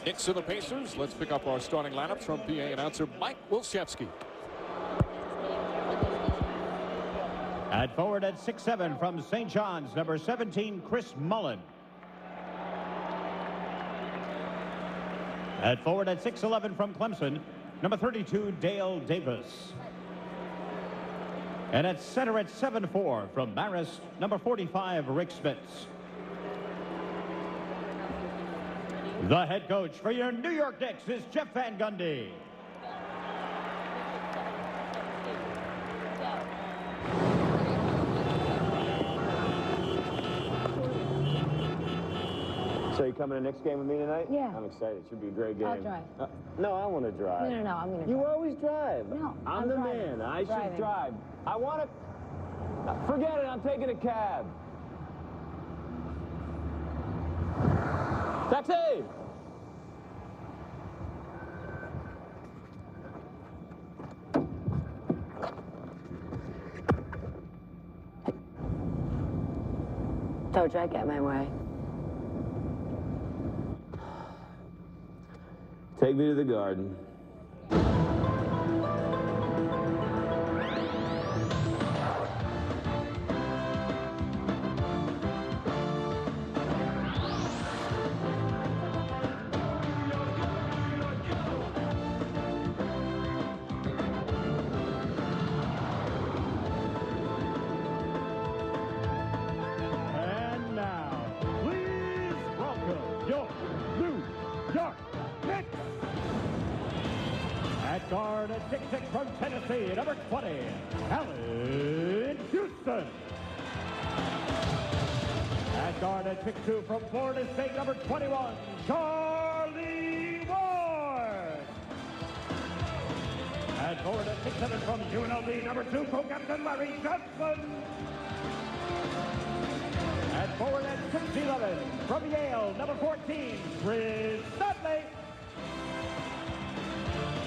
Knicks and the Pacers. Let's pick up our starting lineups from PA announcer Mike Wilczewski. At forward at 6'7" from St. John's, number 17, Chris Mullen. At forward at 6'11" from Clemson, number 32, Dale Davis. And at center at 7'4" from Marist, number 45, Rick Spitz. The head coach for your New York Knicks is Jeff Van Gundy. So you coming to the next game with me tonight? Yeah. I'm excited. It should be a great game. I'll drive. No, I want to drive. No, I'm going to drive. You always drive. No, I'm the driving. man. I Driving. should drive. I want to... Forget it. I'm taking a cab. Taxi! Told you I'd get my way. Take me to the garden. And now, please welcome your New York Knicks. At guard at 6'6" from Tennessee, number 20, Allen Houston. At guard at 6'2" from Florida State, number 21, Charlie Ward. At forward at 6'7" from UNLV, number 2, co-captain Larry Johnson. At forward at 6'11" from Yale, number 14, Chris Dudley.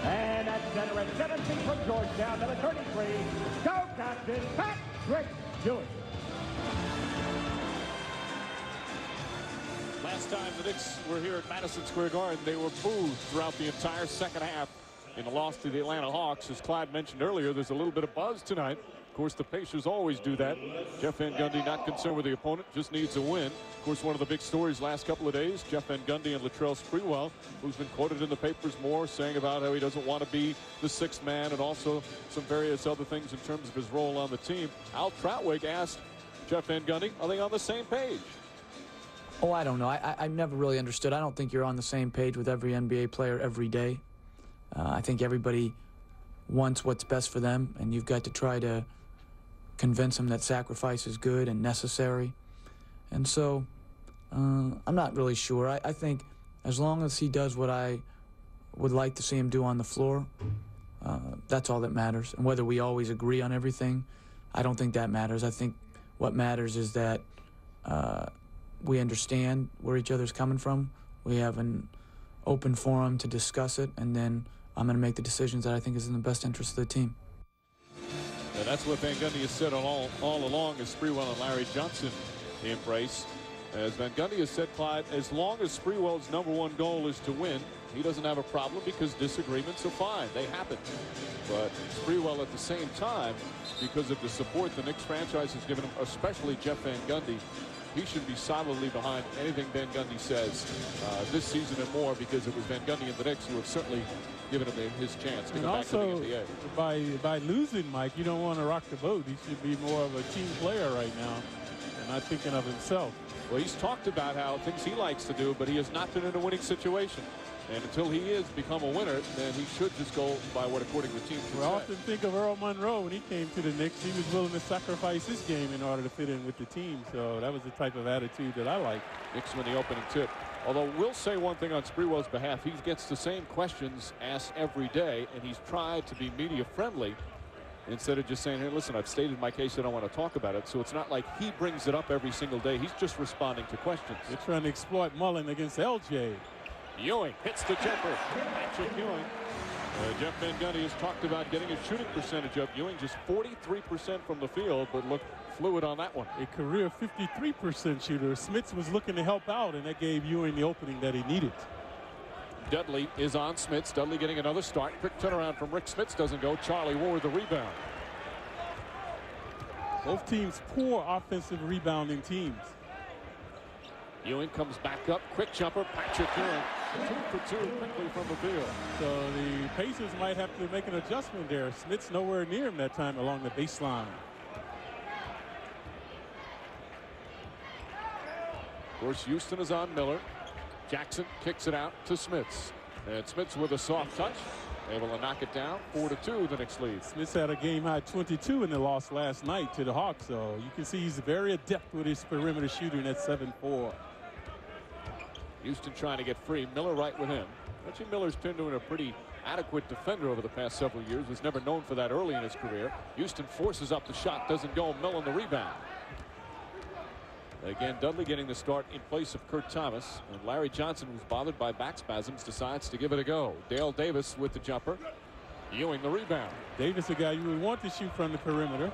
And at center at 17 from Georgetown, number 33, co-captain Patrick Ewing. Last time the Knicks were here at Madison Square Garden, they were booed throughout the entire second half in the loss to the Atlanta Hawks. As Clyde mentioned earlier, there's a little bit of buzz tonight. Of course, the Pacers always do that. Jeff Van Gundy not concerned with the opponent, just needs a win. Of course, one of the big stories last couple of days, Jeff Van Gundy and Latrell Sprewell, who's been quoted in the papers more, saying about how he doesn't want to be the sixth man and also some various other things in terms of his role on the team. Al Trautwig asked Jeff Van Gundy, are they on the same page? Oh, I don't know. I never really understood. I don't think you're on the same page with every NBA player every day. I think everybody wants what's best for them, and you've got to try to convince them that sacrifice is good and necessary. And so I'm not really sure. I think as long as he does what I would like to see him do on the floor, that's all that matters. And whether we always agree on everything, I don't think that matters. I think what matters is that we understand where each other's coming from. We have an open forum to discuss it, and then I'm going to make the decisions that I think is in the best interest of the team. And that's what Van Gundy has said all along, as Sprewell and Larry Johnson embrace. As Van Gundy has said, Clyde, as long as Sprewell's #1 goal is to win, he doesn't have a problem because disagreements are fine. They happen. But Sprewell at the same time, because of the support the Knicks franchise has given him, especially Jeff Van Gundy, he should be solidly behind anything Van Gundy says this season and more, because it was Van Gundy and the Knicks who have certainly given him his chance to and go back to the also, NBA. by losing Mike, you don't want to rock the boat. He should be more of a team player right now and not thinking of himself. Well, he's talked about how things he likes to do, but he has not been in a winning situation. And until he is become a winner, then he should just go by what, according to the team, We often think of Earl Monroe when he came to the Knicks. He was willing to sacrifice his game in order to fit in with the team. So that was the type of attitude that I like. Knicks win the opening tip. Although we'll say one thing on Sprewell's behalf, he gets the same questions asked every day, and he's tried to be media friendly instead of just saying, hey, listen, I've stated my case, I don't want to talk about it. So it's not like he brings it up every single day. He's just responding to questions. They're trying to exploit Mullen against LJ. Ewing hits the jumper. Patrick Ewing. Jeff Van Gundy has talked about getting his shooting percentage up. Ewing just 43% from the field, but looked fluid on that one. A career 53% shooter. Smits was looking to help out, and that gave Ewing the opening that he needed. Dudley is on Smits. Dudley getting another start. Quick turnaround from Rick Smits. Doesn't go. Charlie Ward the rebound. Both teams poor offensive rebounding teams. Ewing comes back up. Quick jumper. Patrick Ewing 2 for 2 quickly from the field. So the Pacers might have to make an adjustment there. Smits nowhere near him that time along the baseline. Of course, Houston is on Miller. Jackson kicks it out to Smits. And Smits with a soft touch. Able to knock it down. 4-2 the Knicks lead. Smits had a game-high 22 in the loss last night to the Hawks. So you can see he's very adept with his perimeter shooting at 7-4. Houston trying to get free. Miller right with him. Reggie Miller's turned into a pretty adequate defender over the past several years. Was never known for that early in his career. Houston forces up the shot. Doesn't go. Miller the rebound. Again, Dudley getting the start in place of Kurt Thomas. And Larry Johnson, who's bothered by back spasms, decides to give it a go. Dale Davis with the jumper. Ewing the rebound. Davis, a guy you would want to shoot from the perimeter.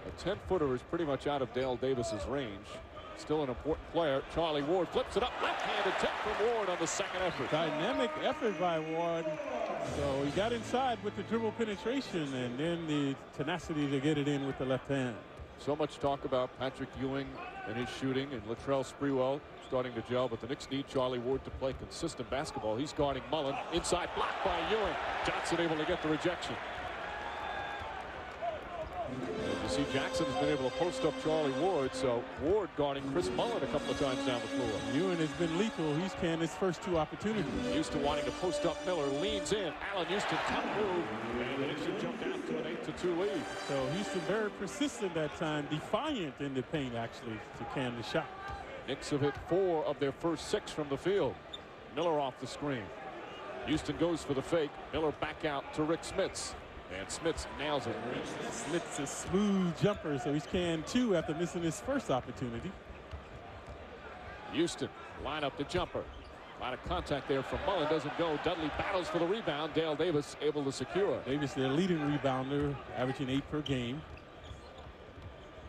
A 10-footer is pretty much out of Dale Davis's range. Still an important player. Charlie Ward flips it up. Left-handed tip from Ward on the second effort. Dynamic effort by Ward. So he got inside with the dribble penetration and then the tenacity to get it in with the left hand. So much talk about Patrick Ewing and his shooting, and Latrell Sprewell starting to gel, but the Knicks need Charlie Ward to play consistent basketball. He's guarding Mullen. Inside blocked by Ewing. Johnson able to get the rejection. And you see Jackson has been able to post up Charlie Ward, so Ward guarding Chris Mullen a couple of times down the floor. Ewing has been lethal. He's canned his first 2 opportunities. Houston wanting to post up Miller, leans in. Allen Houston, tough move, and the Knicks have jumped out to an 8-2 lead. So Houston very persistent that time, defiant in the paint actually to can the shot. Knicks have hit 4 of their first 6 from the field. Miller off the screen. Houston goes for the fake. Miller back out to Rick Smits. And Smits nails it. Smits a smooth jumper, so he's canned 2 after missing his first opportunity. Houston line up the jumper. A lot of contact there from Mullen. Doesn't go. Dudley battles for the rebound. Dale Davis able to secure. Davis, their leading rebounder, averaging 8 per game.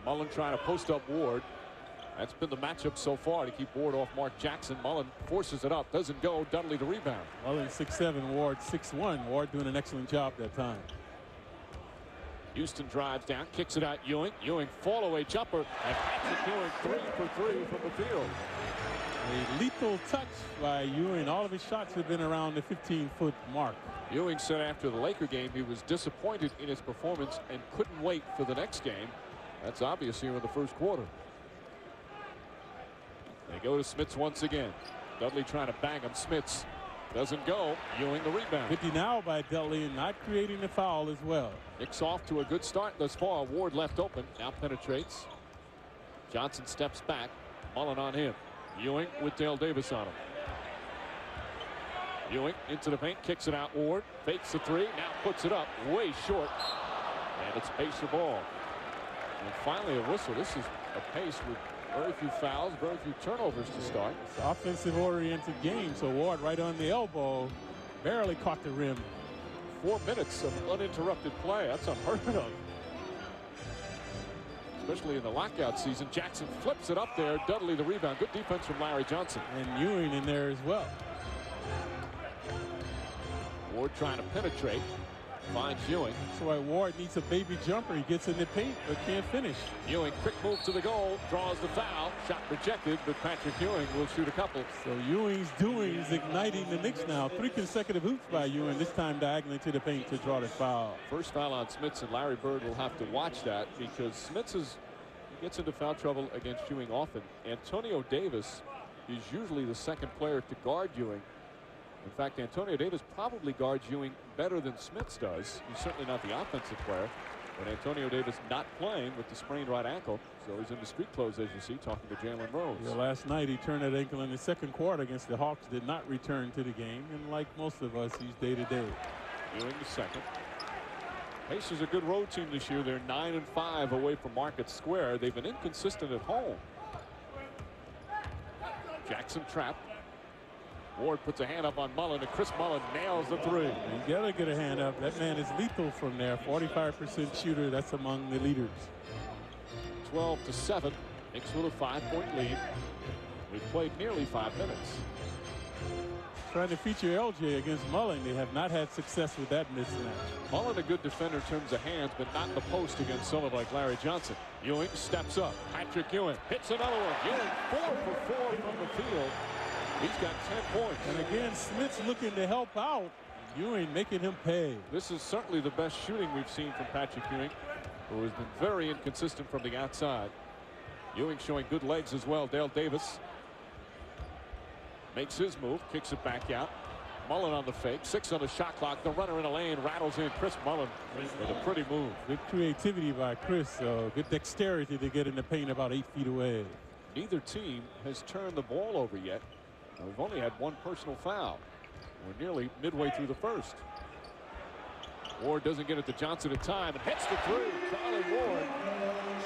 Mullen trying to post up Ward. That's been the matchup so far to keep Ward off Mark Jackson. Mullen forces it up. Doesn't go. Dudley the rebound. Mullen 6'7", Ward 6'1". Ward doing an excellent job that time. Houston drives down, kicks it out. Ewing fall-away jumper, and Patrick Ewing 3 for 3 from the field. A lethal touch by Ewing. All of his shots have been around the 15-foot mark. Ewing said after the Laker game he was disappointed in his performance and couldn't wait for the next game. That's obvious here in the first quarter. They go to Smits once again. Dudley trying to bang him. Smits doesn't go. Ewing the rebound. 50 now by Dudley, and not creating the foul as well. Knicks off to a good start thus far. Ward left open. Now penetrates. Johnson steps back. Mullen on him. Ewing with Dale Davis on him. Ewing into the paint. Kicks it out. Ward fakes the 3. Now puts it up. Way short. And it's Pacer ball. And finally a whistle. This is a pace with very few fouls, very few turnovers to start. It's an offensive-oriented game, so Ward right on the elbow. Barely caught the rim. 4 minutes of uninterrupted play. That's unheard of. Especially in the lockout season. Jackson flips it up there. Dudley the rebound. Good defense from Larry Johnson. And Ewing in there as well. Ward trying to penetrate. Finds Ewing. That's why Ward needs a baby jumper. He gets in the paint but can't finish. Ewing, quick move to the goal. Draws the foul. Shot rejected, but Patrick Ewing will shoot a couple. So Ewing's doings igniting the Knicks now. 3 consecutive hoops by Ewing, this time diagonally to the paint to draw the foul. First foul on Smits, and Larry Bird will have to watch that because Smits he gets into foul trouble against Ewing often. Antonio Davis is usually the second player to guard Ewing. In fact, Antonio Davis probably guards Ewing better than Smits does. He's certainly not the offensive player. But Antonio Davis not playing with the sprained right ankle. So he's in the street clothes, as you see, talking to Jalen Rose. Yeah, last night he turned that ankle in the second quarter against the Hawks. Did not return to the game. And like most of us, he's day-to-day. Ewing the second. Pacers a good road team this year. They're 9-5 away from Market Square. They've been inconsistent at home. Jackson trapped. Ward puts a hand up on Mullen, and Chris Mullen nails the 3. You gotta get a hand up. That man is lethal from there. 45% shooter. That's among the leaders. 12-7. Knicks with a 5-point lead. We've played nearly 5 minutes. trying to feature LJ against Mullen. They have not had success with that mismatch. Mullen a good defender in terms of hands, but not in the post against someone like Larry Johnson. Ewing steps up. Patrick Ewing hits another one. Ewing 4 for 4 from the field. He's got 10 points. And again, Smith's looking to help out. Ewing making him pay. This is certainly the best shooting we've seen from Patrick Ewing, who has been very inconsistent from the outside. Ewing showing good legs as well. Dale Davis makes his move, kicks it back out. Mullen on the fake, 6 on the shot clock. The runner in the lane rattles in. Chris Mullen with a pretty move. Good creativity by Chris. So good dexterity to get in the paint about 8 feet away. Neither team has turned the ball over yet. Now, we've only had one personal foul. We're nearly midway through the first. Ward doesn't get it to Johnson in time and hits the three. Charlie Ward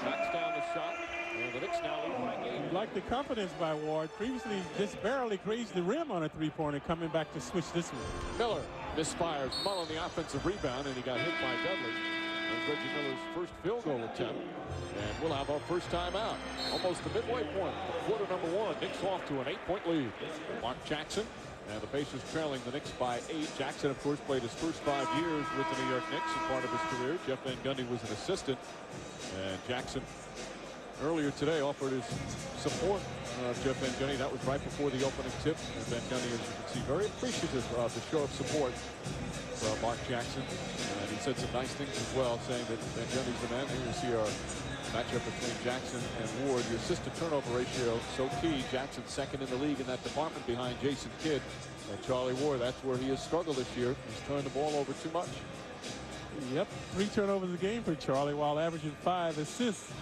knocks down the shot. And the Knicks now lead by 8. You like the confidence by Ward. Previously just barely grazed the rim on a three-pointer, coming back to switch this one. Miller misfires. Mullen the offensive rebound, and he got hit by Dudley. That's Reggie Miller's first field goal attempt. And we'll have our first time out. Almost the midway point of quarter number 1. Knicks off to an 8-point lead. Mark Jackson and the Pacers trailing the Knicks by 8. Jackson, of course, played his first 5 years with the New York Knicks in part of his career. Jeff Van Gundy was an assistant. And Jackson earlier today offered his support of Jeff Van Gundy. That was right before the opening tip. And Van Gundy, as you can see, very appreciative of the show of support from Mark Jackson. And he said some nice things as well, saying that Van Gundy's the man. Here you see our matchup between Jackson and Ward. The assist to turnover ratio so key. Jackson second in the league in that department behind Jason Kidd. And Charlie Ward, that's where he has struggled this year. He's turned the ball over too much. Yep, 3 turnovers a game for Charlie while averaging 5 assists.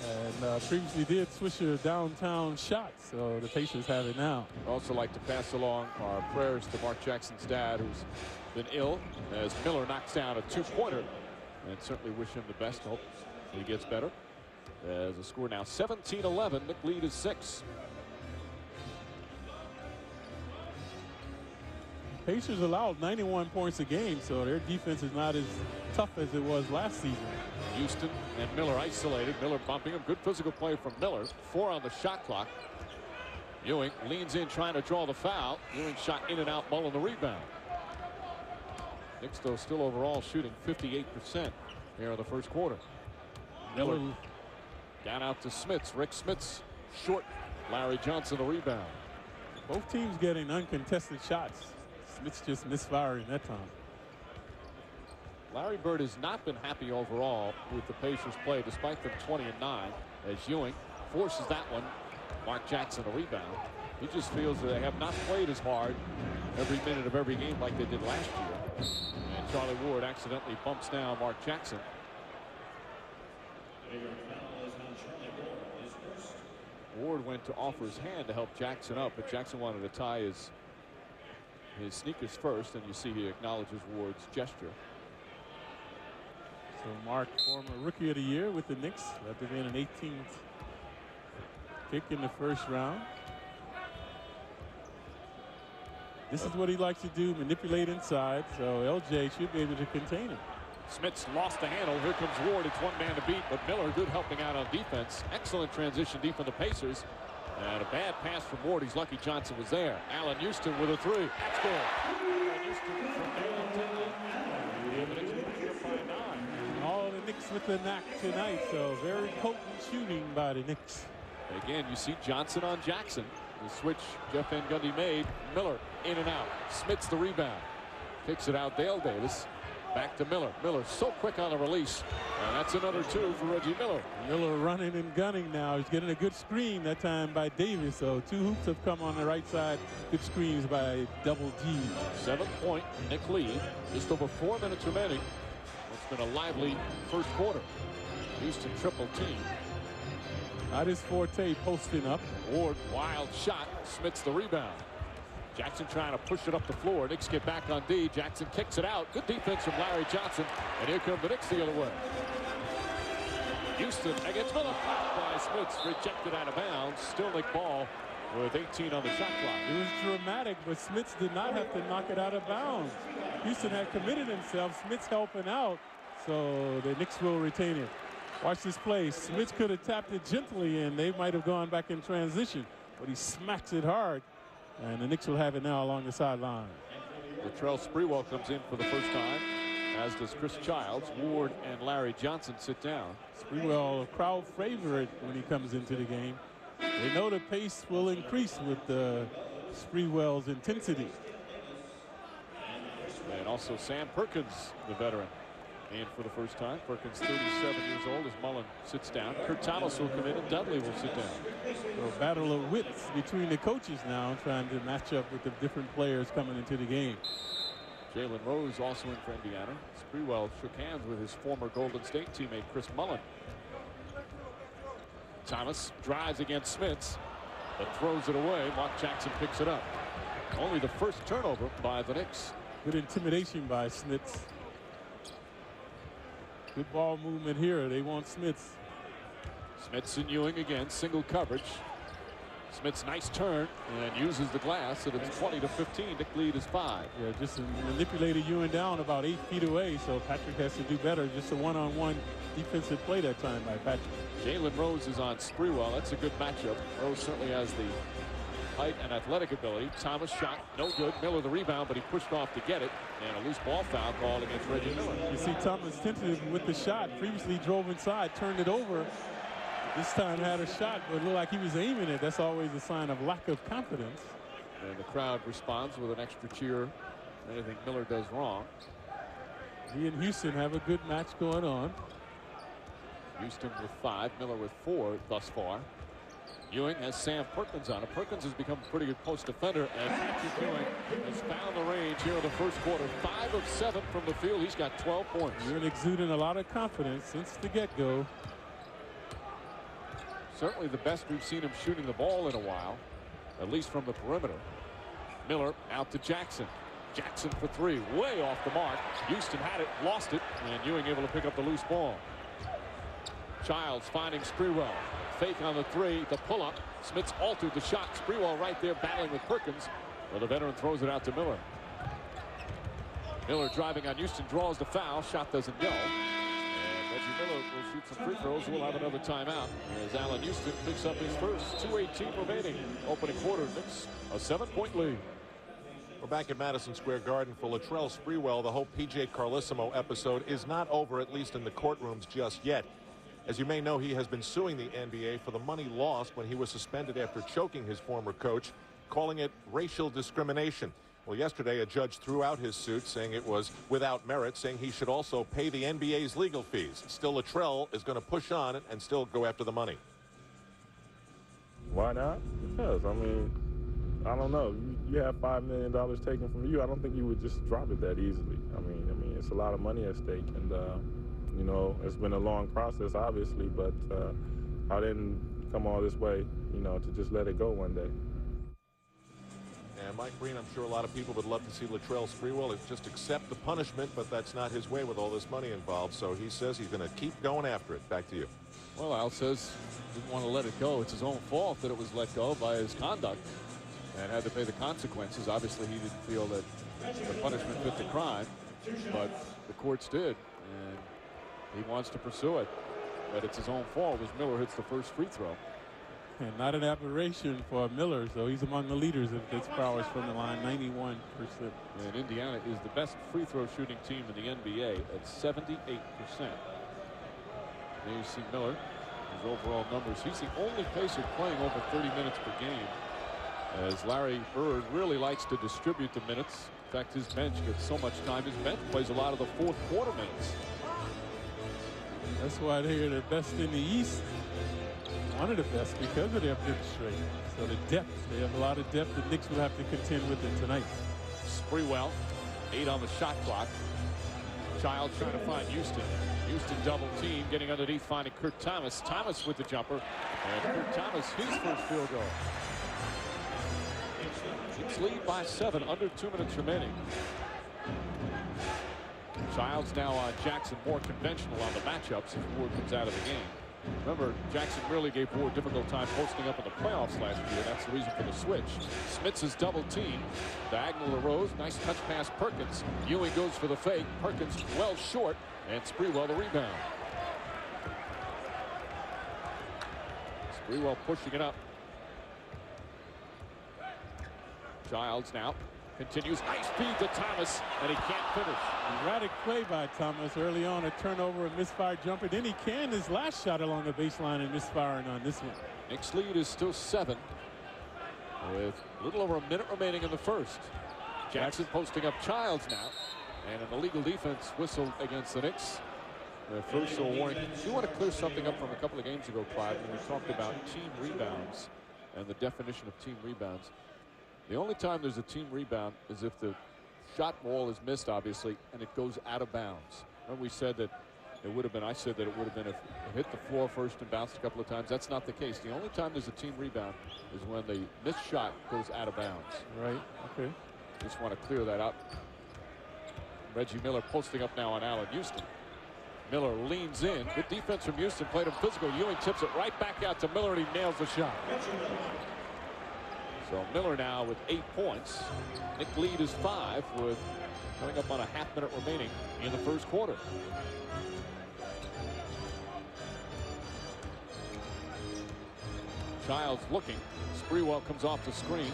And previously did switch a downtown shot, so the Pacers have it now. I'd also like to pass along our prayers to Mark Jackson's dad, who's been ill, as Miller knocks down a 2-pointer. And certainly wish him the best. Hope he gets better. As the score now 17-11. Knick lead is 6. Pacers allowed 91 points a game, so their defense is not as tough as it was last season. Houston and Miller isolated. Miller bumping him. Good physical play from Miller. 4 on the shot clock. Ewing leans in trying to draw the foul. Ewing shot in and out. Mullen the rebound. Knicks, though, still overall shooting 58% here in the first quarter. Miller down out to Smits. Rick Smits short. Larry Johnson the rebound. Both teams getting uncontested shots. Smits just misfiring that time. Larry Bird has not been happy overall with the Pacers' play, despite them 20-9, as Ewing forces that one. Mark Jackson a rebound. He just feels that they have not played as hard every minute of every game like they did last year. And Charlie Ward accidentally bumps down Mark Jackson. Ward went to offer his hand to help Jackson up, but Jackson wanted to tie his sneakers first, and you see he acknowledges Ward's gesture. So Mark, former Rookie of the Year with the Knicks, after being an 18th pick in the first round. This is what he likes to do, manipulate inside, so LJ should be able to contain him. Smits lost the handle. Here comes Ward. It's one man to beat, but Miller good helping out on defense. Excellent transition D from the Pacers. And a bad pass from Ward. He's lucky Johnson was there. Allen Houston with a 3. That's good. Allen Houston from downtown. All the Knicks with the knack tonight, so very potent shooting by the Knicks. Again, you see Johnson on Jackson. The switch Jeff Van Gundy made. Miller in and out. Smits the rebound. Kicks it out. Dale Davis. Back to Miller. Miller so quick on the release. And that's another 2 for Reggie Miller. Miller running and gunning now. He's getting a good screen that time by Davis. So 2 hoops have come on the right side. Good screens by Double D. 7-point Knick lead. Just over 4 minutes remaining. It's been a lively first quarter. Houston triple team. Not his forte posting up. Ward wild shot. Smits the rebound. Jackson trying to push it up the floor. Knicks get back on D. Jackson kicks it out. Good defense from Larry Johnson. And here come the Knicks the other way. Houston against Miller. Fouled by Smits. Rejected out of bounds. Still Knick ball with 18 on the shot clock. It was dramatic, but Smits did not have to knock it out of bounds. Houston had committed himself. Smits helping out. So the Knicks will retain it. Watch this play. Smits could have tapped it gently, and they might have gone back in transition. But he smacks it hard. And the Knicks will have it now along the sideline. Latrell Sprewell comes in for the first time, as does Chris Childs. Ward and Larry Johnson sit down. Sprewell, a crowd favorite when he comes into the game. They know the pace will increase with Sprewell's intensity. And also Sam Perkins, the veteran, in for the first time. Perkins, 37 years old, as Mullen sits down. Kurt Thomas will come in, and Dudley will sit down. So a battle of wits between the coaches now, trying to match up with the different players coming into the game. Jalen Rose also in for Indiana. Sprewell shook hands with his former Golden State teammate Chris Mullen. Thomas drives against Smits, but throws it away. Mark Jackson picks it up. Only the first turnover by the Knicks. Good intimidation by Smits. Good ball movement here. They want Smits. Smits and Ewing again, single coverage. Smits, nice turn, and uses the glass, so it's 20-15. Knick lead is 5. Yeah, just manipulated Ewing down about 8 feet away, so Patrick has to do better. Just a one-on-one defensive play that time by Patrick. Jalen Rose is on Sprewell. That's a good matchup. Rose certainly has the height and athletic ability. Thomas shot, no good. Miller the rebound, but he pushed off to get it, and a loose ball foul called against Reggie Miller. You see Thomas tentative with the shot. Previously drove inside, turned it over. This time had a shot, but it looked like he was aiming it. That's always a sign of lack of confidence. And the crowd responds with an extra cheer. Anything Miller does wrong. He and Houston have a good match going on. Houston with 5, Miller with 4 thus far. Ewing has Sam Perkins on it. Perkins has become a pretty good post defender, and Patrick Ewing has found the range here in the first quarter. 5 of 7 from the field. He's got 12 points. Ewing exuding a lot of confidence since the get-go. Certainly the best we've seen him shooting the ball in a while, at least from the perimeter. Miller out to Jackson. Jackson for 3, way off the mark. Houston had it, lost it, and Ewing able to pick up the loose ball. Childs finding Sprewell. Fake on the 3, the pull-up. Smits altered the shot. Sprewell right there battling with Perkins. Well, the veteran throws it out to Miller. Miller driving on Houston, draws the foul. Shot doesn't go. And Reggie Miller will shoot some free throws. We'll have another timeout as Allen Houston picks up his first. 2:18 remaining. Opening quarter. Knicks a 7-point lead. We're back at Madison Square Garden for Latrell Sprewell. The whole P.J. Carlesimo episode is not over, at least in the courtrooms just yet. As you may know, he has been suing the NBA for the money lost when he was suspended after choking his former coach, calling it racial discrimination. Well, yesterday, a judge threw out his suit, saying it was without merit, saying he should also pay the NBA's legal fees. Still, Latrell is going to push on and still go after the money. Why not? Because, I mean, I don't know. You have $5 million taken from you. I don't think you would just drop it that easily. I mean, it's a lot of money at stake, and you know, it's been a long process, obviously, but I didn't come all this way, you know, to just let it go one day. And Mike Green, I'm sure a lot of people would love to see Latrell Sprewell just accept the punishment, but that's not his way with all this money involved. So he says he's going to keep going after it. Back to you. Well, Al says he didn't want to let it go. It's his own fault that it was let go by his conduct and had to pay the consequences. Obviously, he didn't feel that the punishment fit the crime, but the courts did, and he wants to pursue it. But it's his own fault as Miller hits the first free throw. And not an aberration for Miller, so he's among the leaders of this prowess from the line, 91%. And Indiana is the best free throw shooting team in the NBA at 78%. There you see Miller, his overall numbers. He's the only Pacer playing over 30 minutes per game, as Larry Bird really likes to distribute the minutes. In fact, his bench gets so much time. His bench plays a lot of the fourth quarter minutes. That's why they're the best in the East. One of the best because of their bench strength. So the depth, they have a lot of depth. The Knicks will have to contend with it tonight. Sprewell, 8 on the shot clock. Childs trying to find Houston. Houston double team, getting underneath, finding Kurt Thomas. Thomas with the jumper. And Kurt Thomas, his first field goal. Knicks lead by 7, under 2 minutes remaining. Childs now on Jackson, more conventional on the matchups as Ward comes out of the game. Remember, Jackson really gave Ward a difficult time posting up in the playoffs last year. That's the reason for the switch. Smits is double team. Diagonal to Rose. Nice touch pass, Perkins. Ewing goes for the fake. Perkins well short. And Sprewell the rebound. Sprewell pushing it up. Childs now continues. Nice feed to Thomas, and he can't finish. Erratic play by Thomas early on, a turnover, a misfired jumper. Then he canned his last shot along the baseline and misfiring on this one. Knicks lead is still 7 with a little over a minute remaining in the first. Jackson posting up Childs now, and an illegal defense whistled against the Knicks. The first warning. You want to clear something up from a couple of games ago, Clyde, when we talked about team rebounds and the definition of team rebounds. The only time there's a team rebound is if the shot ball is missed, obviously, and it goes out of bounds. When we said that it would have been, I said that it would have been if it hit the floor first and bounced a couple of times. That's not the case. The only time there's a team rebound is when the missed shot goes out of bounds. Right, okay. Just want to clear that up. Reggie Miller posting up now on Allen Houston. Miller leans in. Good defense from Houston. Played him physical. Ewing tips it right back out to Miller, and he nails the shot. So Miller now with 8 points. Knick lead is 5 with coming up on a half-minute remaining in the first quarter. Childs looking. Sprewell comes off the screen.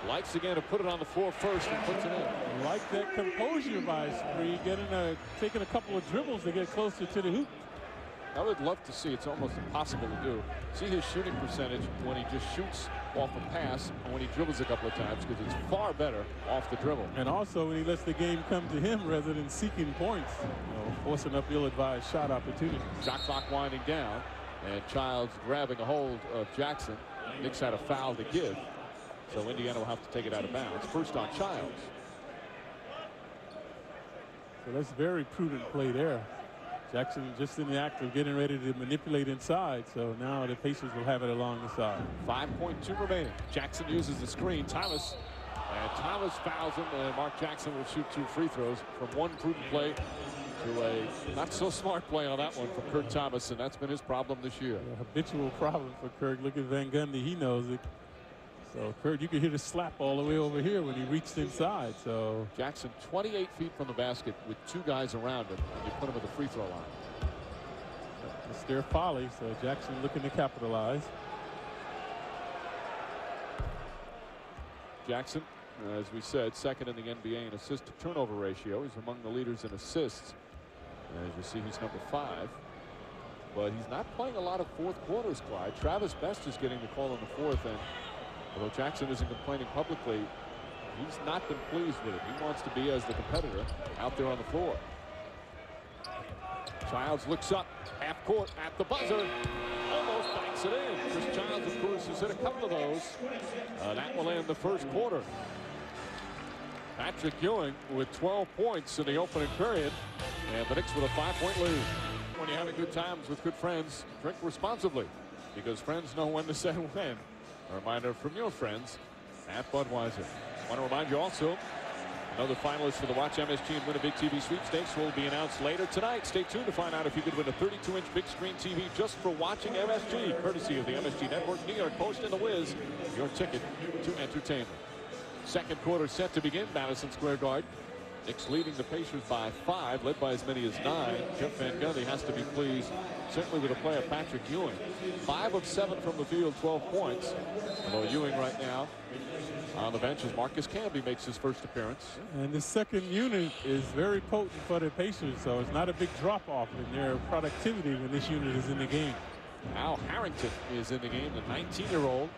Likes again to put it on the floor first and puts it in. Like that composure by Spree, taking a couple of dribbles to get closer to the hoop. I would love to see, it's almost impossible to do, see his shooting percentage when he just shoots off a pass and when he dribbles a couple of times, because it's far better off the dribble. And also when he lets the game come to him rather than seeking points, forcing up ill-advised shot opportunities. Shot clock winding down, and Childs grabbing a hold of Jackson. Knicks had a foul to give, so Indiana will have to take it out of bounds. First on Childs. So that's very prudent play there. Jackson just in the act of getting ready to manipulate inside, so now the Pacers will have it along the side. 5.2 remaining. Jackson uses the screen. Thomas fouls him, and Mark Jackson will shoot 2 free throws from one prudent play to a not so smart play on that one from Kurt Thomas, and that's been his problem this year. A habitual problem for Kurt. Look at Van Gundy, he knows it. So Kurt, you could hear the slap all the way over here when he reached inside. So Jackson 28 feet from the basket with 2 guys around him, and you put him at the free throw line. It's their folly, so Jackson looking to capitalize. Jackson, as we said, second in the NBA in assist to turnover ratio. He's among the leaders in assists. As you see, he's number 5. But he's not playing a lot of fourth quarters, Clyde. Travis Best is getting the call in the fourth, and although Jackson isn't complaining publicly, he's not been pleased with it. He wants to be as the competitor out there on the floor. Childs looks up, half court at the buzzer, almost banks it in. Chris Childs, of course, has hit a couple of those. That will end the first quarter. Patrick Ewing with 12 points in the opening period, and the Knicks with a 5-point lead. When you're having good times with good friends, drink responsibly, because friends know when to say when. A reminder from your friends at Budweiser. I want to remind you also, another finalist for the Watch MSG and Win a Big TV sweepstakes will be announced later tonight. Stay tuned to find out if you could win a 32-inch big screen TV just for watching MSG, courtesy of the MSG Network, New York Post, and The Wiz, your ticket to entertainment. Second quarter set to begin, Madison Square Garden. Knicks leading the Pacers by 5, led by as many as 9. Jeff Van Gundy has to be pleased, certainly with the play of Patrick Ewing. 5 of 7 from the field, 12 points. Although Ewing right now on the bench as Marcus Camby makes his first appearance. And the second unit is very potent for the Pacers, so it's not a big drop-off in their productivity when this unit is in the game. Al Harrington is in the game, the 19-year-old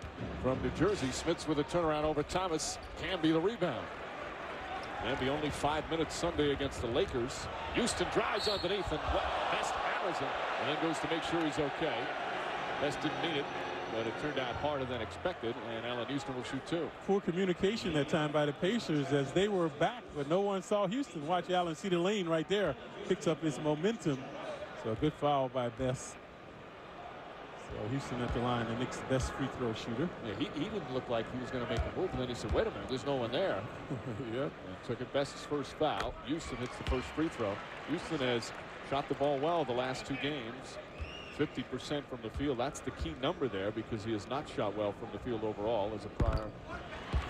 from New Jersey. Smits with a turnaround over Thomas. Camby the rebound. Camby only 5 minutes Sunday against the Lakers. Houston drives underneath, and Best hammers him, and then goes to make sure he's okay. Best didn't mean it, but it turned out harder than expected, and Allen Houston will shoot 2. Poor communication that time by the Pacers as they were back, but no one saw Houston. Watch Allen see the lane right there. Picks up his momentum. So a good foul by Best. So Houston at the line, the Knicks' best free throw shooter. Yeah, he didn't look like he was going to make a move, and then he said, wait a minute, there's no one there. Yep. And took it Best's first foul. Houston hits the first free throw. Houston has shot the ball well the last 2 games. 50% from the field. That's the key number there, because he has not shot well from the field overall, as a prior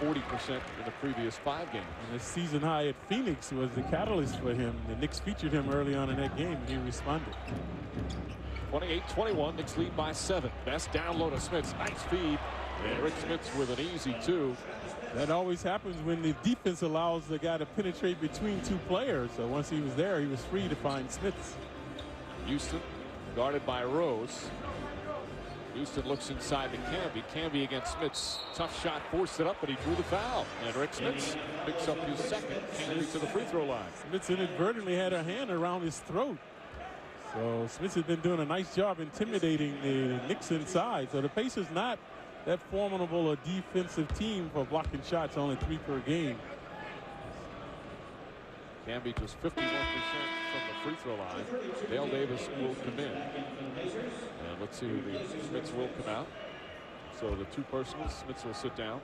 40% in the previous 5 games. And the season high at Phoenix was the catalyst for him. The Knicks featured him early on in that game, and he responded. 28-21, Knicks lead by 7. Best down low to Smits. Nice feed. And Rick Smits with an easy 2. That always happens when the defense allows the guy to penetrate between two players. So once he was there, he was free to find Smits. Houston guarded by Rose. Houston looks inside to Camby. Camby against Smits. Tough shot, forced it up, but he drew the foul. And Rick Smits picks up his second. Camby to the free throw line. Smits inadvertently had a hand around his throat. So Smits has been doing a nice job intimidating the Knicks inside. So the Pacers not that formidable a defensive team for blocking shots, only 3 per game. Camby just 51% from the free throw line. Dale Davis will come in. And let's see who the Smits will come out. So the two personals, Smits will sit down.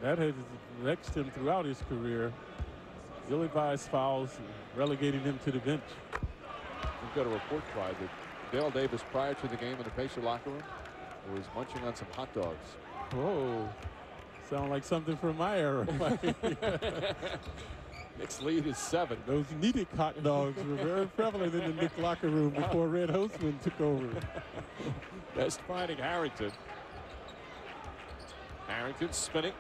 That has vexed him throughout his career. Ill-advised fouls, relegating him to the bench. We've got a report, Clyde, that Dale Davis, prior to the game in the Pacer locker room, was munching on some hot dogs. Whoa. Sound like something from my era. Knicks lead is 7. Those Nedick hot dogs were very prevalent in the Knicks locker room before Red Hostman took over. Best finding Harrington. Harrington spinning.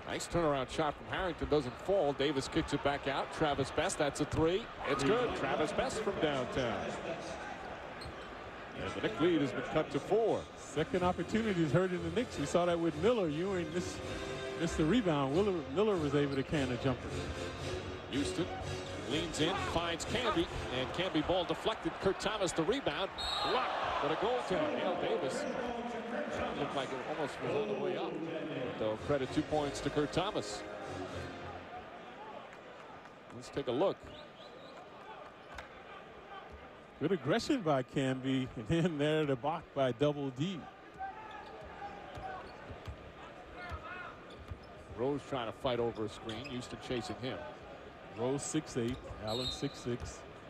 Nice turnaround shot from Harrington. Doesn't fall. Davis kicks it back out. Travis Best, that's a 3. It's good. Travis Best from downtown. And the Knicks lead has been cut to 4. Second opportunity is hurting the Knicks. We saw that with Miller. Ewing missed the rebound. Miller was able to can a jumper. Houston leans in, finds Camby, and Camby ball deflected. Kurt Thomas the rebound. Blocked, but a goaltender. Dale Davis looked like it almost was on the way up. But they'll credit 2 points to Kurt Thomas. Let's take a look. Good aggression by Camby, and then there to block by Double D. Rose trying to fight over a screen. Houston chasing him. Rose 6'8", Allen 6'6".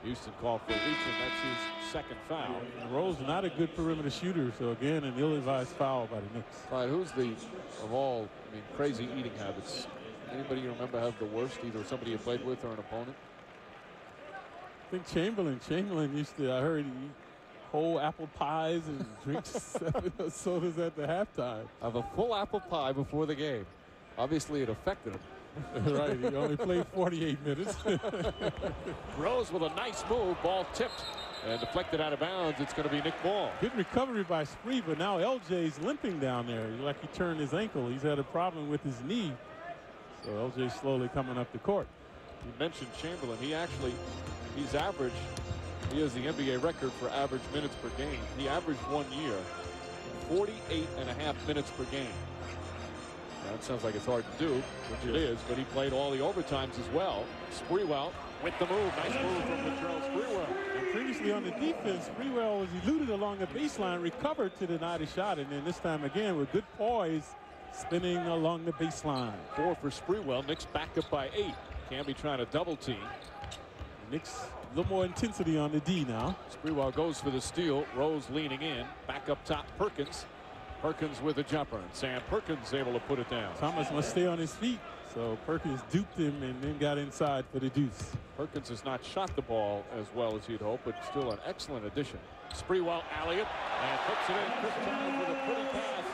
Houston called for a reach, and that's his second foul. And Rose not a good perimeter shooter, so again an ill-advised foul by the Knicks. All right, who's the, of all, crazy eating habits? Anybody you remember have the worst, either somebody you played with or an opponent? I think Chamberlain used to, I heard he eat whole apple pies and drink 7 sodas at the halftime. Have a full apple pie before the game. Obviously, it affected him. Right, he only played 48 minutes. Rose with a nice move, ball tipped and deflected out of bounds. It's going to be Nick Ball. Good recovery by Spree, but now LJ's limping down there. Like he turned his ankle. He's had a problem with his knee. So LJ's slowly coming up the court. You mentioned Chamberlain. He has the NBA record for average minutes per game. He averaged 1 year 48.5 minutes per game. Now, that sounds like it's hard to do, which it is, but he played all the overtimes as well. Sprewell with the move. Nice move from Latrell Sprewell. And previously on the defense, Sprewell was eluded along the baseline, recovered to deny the shot, and then this time again with good poise, spinning along the baseline. 4 for Sprewell. Knicks back up by 8. Camby trying to double team. Knicks a little more intensity on the D now. Sprewell goes for the steal. Rose leaning in. Back up top, Perkins. Perkins with a jumper, and Sam Perkins able to put it down. Thomas must stay on his feet, so Perkins duped him and then got inside for the deuce. Perkins has not shot the ball as well as he'd hoped, but still an excellent addition. Sprewell alley-oop and puts it in. Chris Johns with a pretty pass.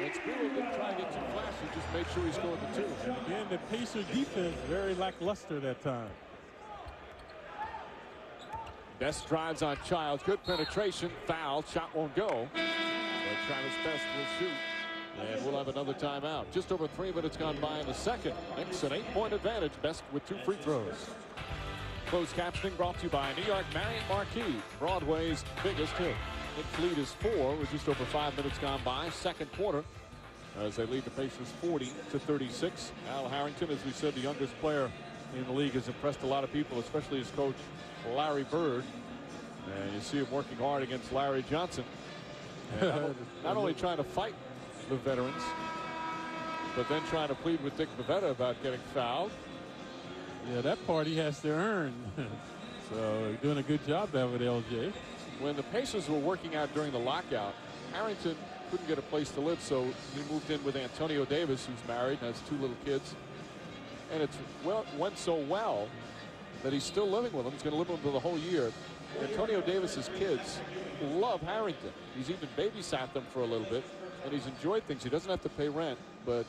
And Sprewell didn't try to get too flashy, just made sure he scored the 2. And again, the Pacer defense very lackluster that time. Best drives on Childs. Good penetration. Foul. Shot won't go. But Travis Best will shoot. And we'll have another timeout. Just over 3 minutes gone by in the second. Knicks an 8-point advantage. Best with 2 free throws. Closed captioning brought to you by New York Marriott Marquis, Broadway's biggest hit. Knicks lead is 4 with just over 5 minutes gone by. Second quarter as they lead the Pacers 40-36. Al Harrington, as we said, the youngest player in the league, has impressed a lot of people, especially his coach, Larry Bird. And you see him working hard against Larry Johnson. And not only trying to fight the veterans, but then trying to plead with Dick Bavetta about getting fouled. Yeah, that part he has to earn. So doing a good job there with LJ. When the Pacers were working out during the lockout, Harrington couldn't get a place to live, so he moved in with Antonio Davis, who's married and has 2 little kids. And it went so well that he's still living with them. He's going to live with them the whole year. Antonio Davis's kids love Harrington. He's even babysat them for a little bit, and he's enjoyed things. He doesn't have to pay rent, but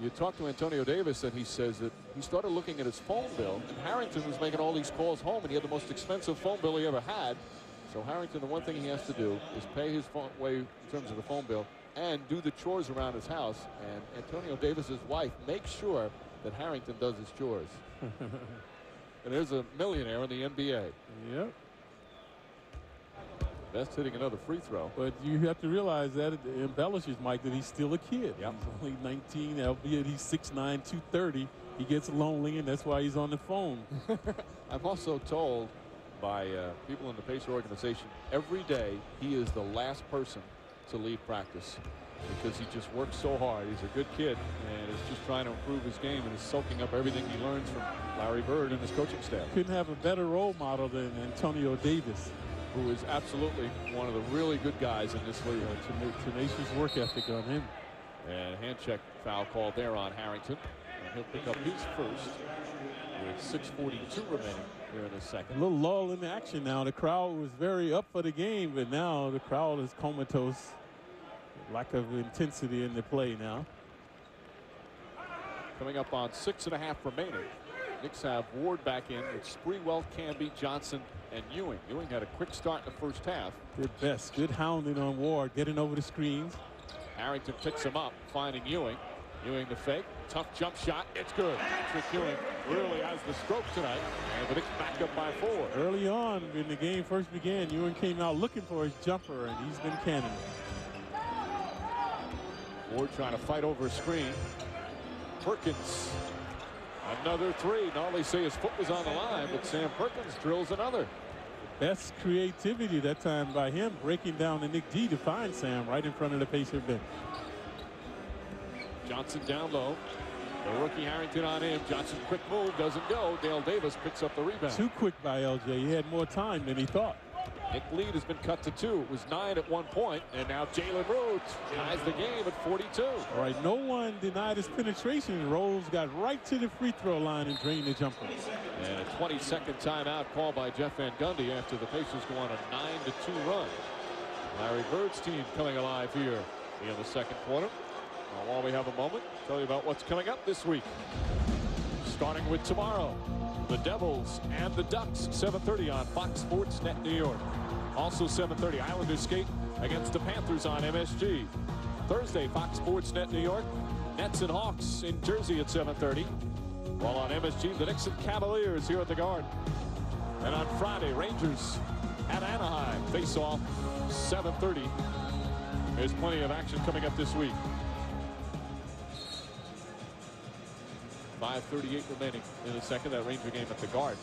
You talk to Antonio Davis, and he says that he started looking at his phone bill, and Harrington was making all these calls home, and he had the most expensive phone bill he ever had. So Harrington, the one thing he has to do is pay his phone way in terms of the phone bill and do the chores around his house. And Antonio Davis's wife makes sure that Harrington does his chores. And there's a millionaire in the NBA. Yep. Best hitting another free throw. But you have to realize that it embellishes, Mike, that he's still a kid. Yep. He's only 19, albeit he's 6'9", 230. He gets lonely, and that's why he's on the phone. I'm also told by people in the Pacer organization, every day he is the last person to leave practice because he just works so hard. He's a good kid and is just trying to improve his game and is soaking up everything he learns from Larry Bird and his coaching staff. Couldn't have a better role model than Antonio Davis, who is absolutely one of the really good guys in this league. Tenacious work ethic on him. And hand check foul called there on Harrington. And he'll pick up his first with 6:42 remaining here in the second. A little lull in the action now. The crowd was very up for the game, but now the crowd is comatose. Lack of intensity in the play now. Coming up on 6.5 remaining. Knicks have Ward back in with Sprewell, Camby, Johnson, and Ewing. Ewing had a quick start in the first half. Good best. Good hounding on Ward, getting over the screens. Harrington picks him up, finding Ewing. Ewing the fake. Tough jump shot. It's good. Patrick Ewing really has the stroke tonight. And the Knicks back up by 4. Early on when the game first began, Ewing came out looking for his jumper, and he's been canning. Ward trying to fight over a screen. Perkins. Another three. Not only say his foot was on the line, but Sam Perkins drills another. Best creativity that time by him, breaking down the Nick D to find Sam right in front of the Pacer bench. Johnson down low. The rookie Harrington on him. Johnson quick move, doesn't go. Dale Davis picks up the rebound. Too quick by LJ. He had more time than he thought. Nick lead has been cut to 2. It was 9 at one point, and now Jalen Rhodes ties the game at 42. All right, no one denied his penetration. Rhodes got right to the free throw line and drained the jumper. And a 20-second timeout called by Jeff Van Gundy after the Pacers go on a 9-2 run. Larry Bird's team coming alive here in the second quarter. While we have a moment, tell you about what's coming up this week. Starting with tomorrow, the Devils and the Ducks, 7:30 on Fox Sports Net New York. Also 7:30, Islanders skate against the Panthers on MSG. Thursday, Fox Sports Net New York, Nets and Hawks in Jersey at 7:30. While on MSG, the Knicks and Cavaliers here at the Garden. And on Friday, Rangers at Anaheim face off 7:30. There's plenty of action coming up this week. 5:38 remaining in the second. That Ranger game at the Garden.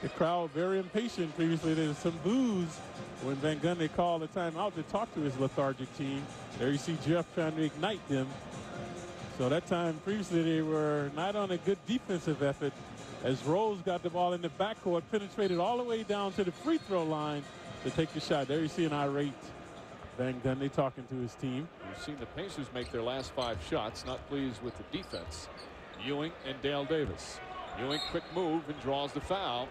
The crowd very impatient. Previously there was some boos when Van Gundy called a timeout to talk to his lethargic team. There you see Jeff trying to ignite them. So that time previously they were not on a good defensive effort as Rose got the ball in the backcourt, penetrated all the way down to the free throw line to take the shot. There you see an irate Van Gundy talking to his team. You've seen the Pacers make their last 5 shots. Not pleased with the defense. Ewing and Dale Davis. Ewing quick move and draws the foul.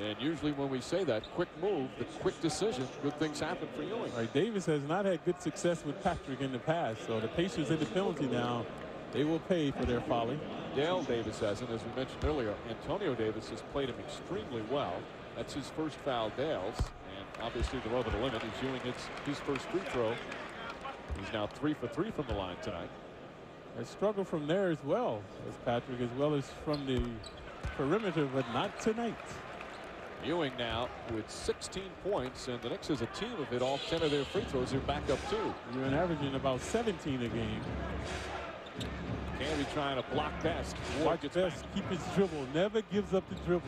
And usually when we say that, quick move, the quick decision, good things happen for Ewing. All right, Davis has not had good success with Patrick in the past. So the Pacers in the penalty now, they will pay for their folly. Dale Davis hasn't, as we mentioned earlier. Antonio Davis has played him extremely well. That's his first foul, Dale's. And obviously the road to the limit is Ewing hits his first free throw. He's now 3 for 3 from the line tonight. A struggle from there as well as Patrick, as well as from the perimeter, but not tonight. Ewing now with 16 points, and the Knicks as a team have hit all 10 of their free throws. They're back up 2. You're averaging about 17 a game. Camby trying to block Best. Watch Best keep his dribble. Never gives up the dribble.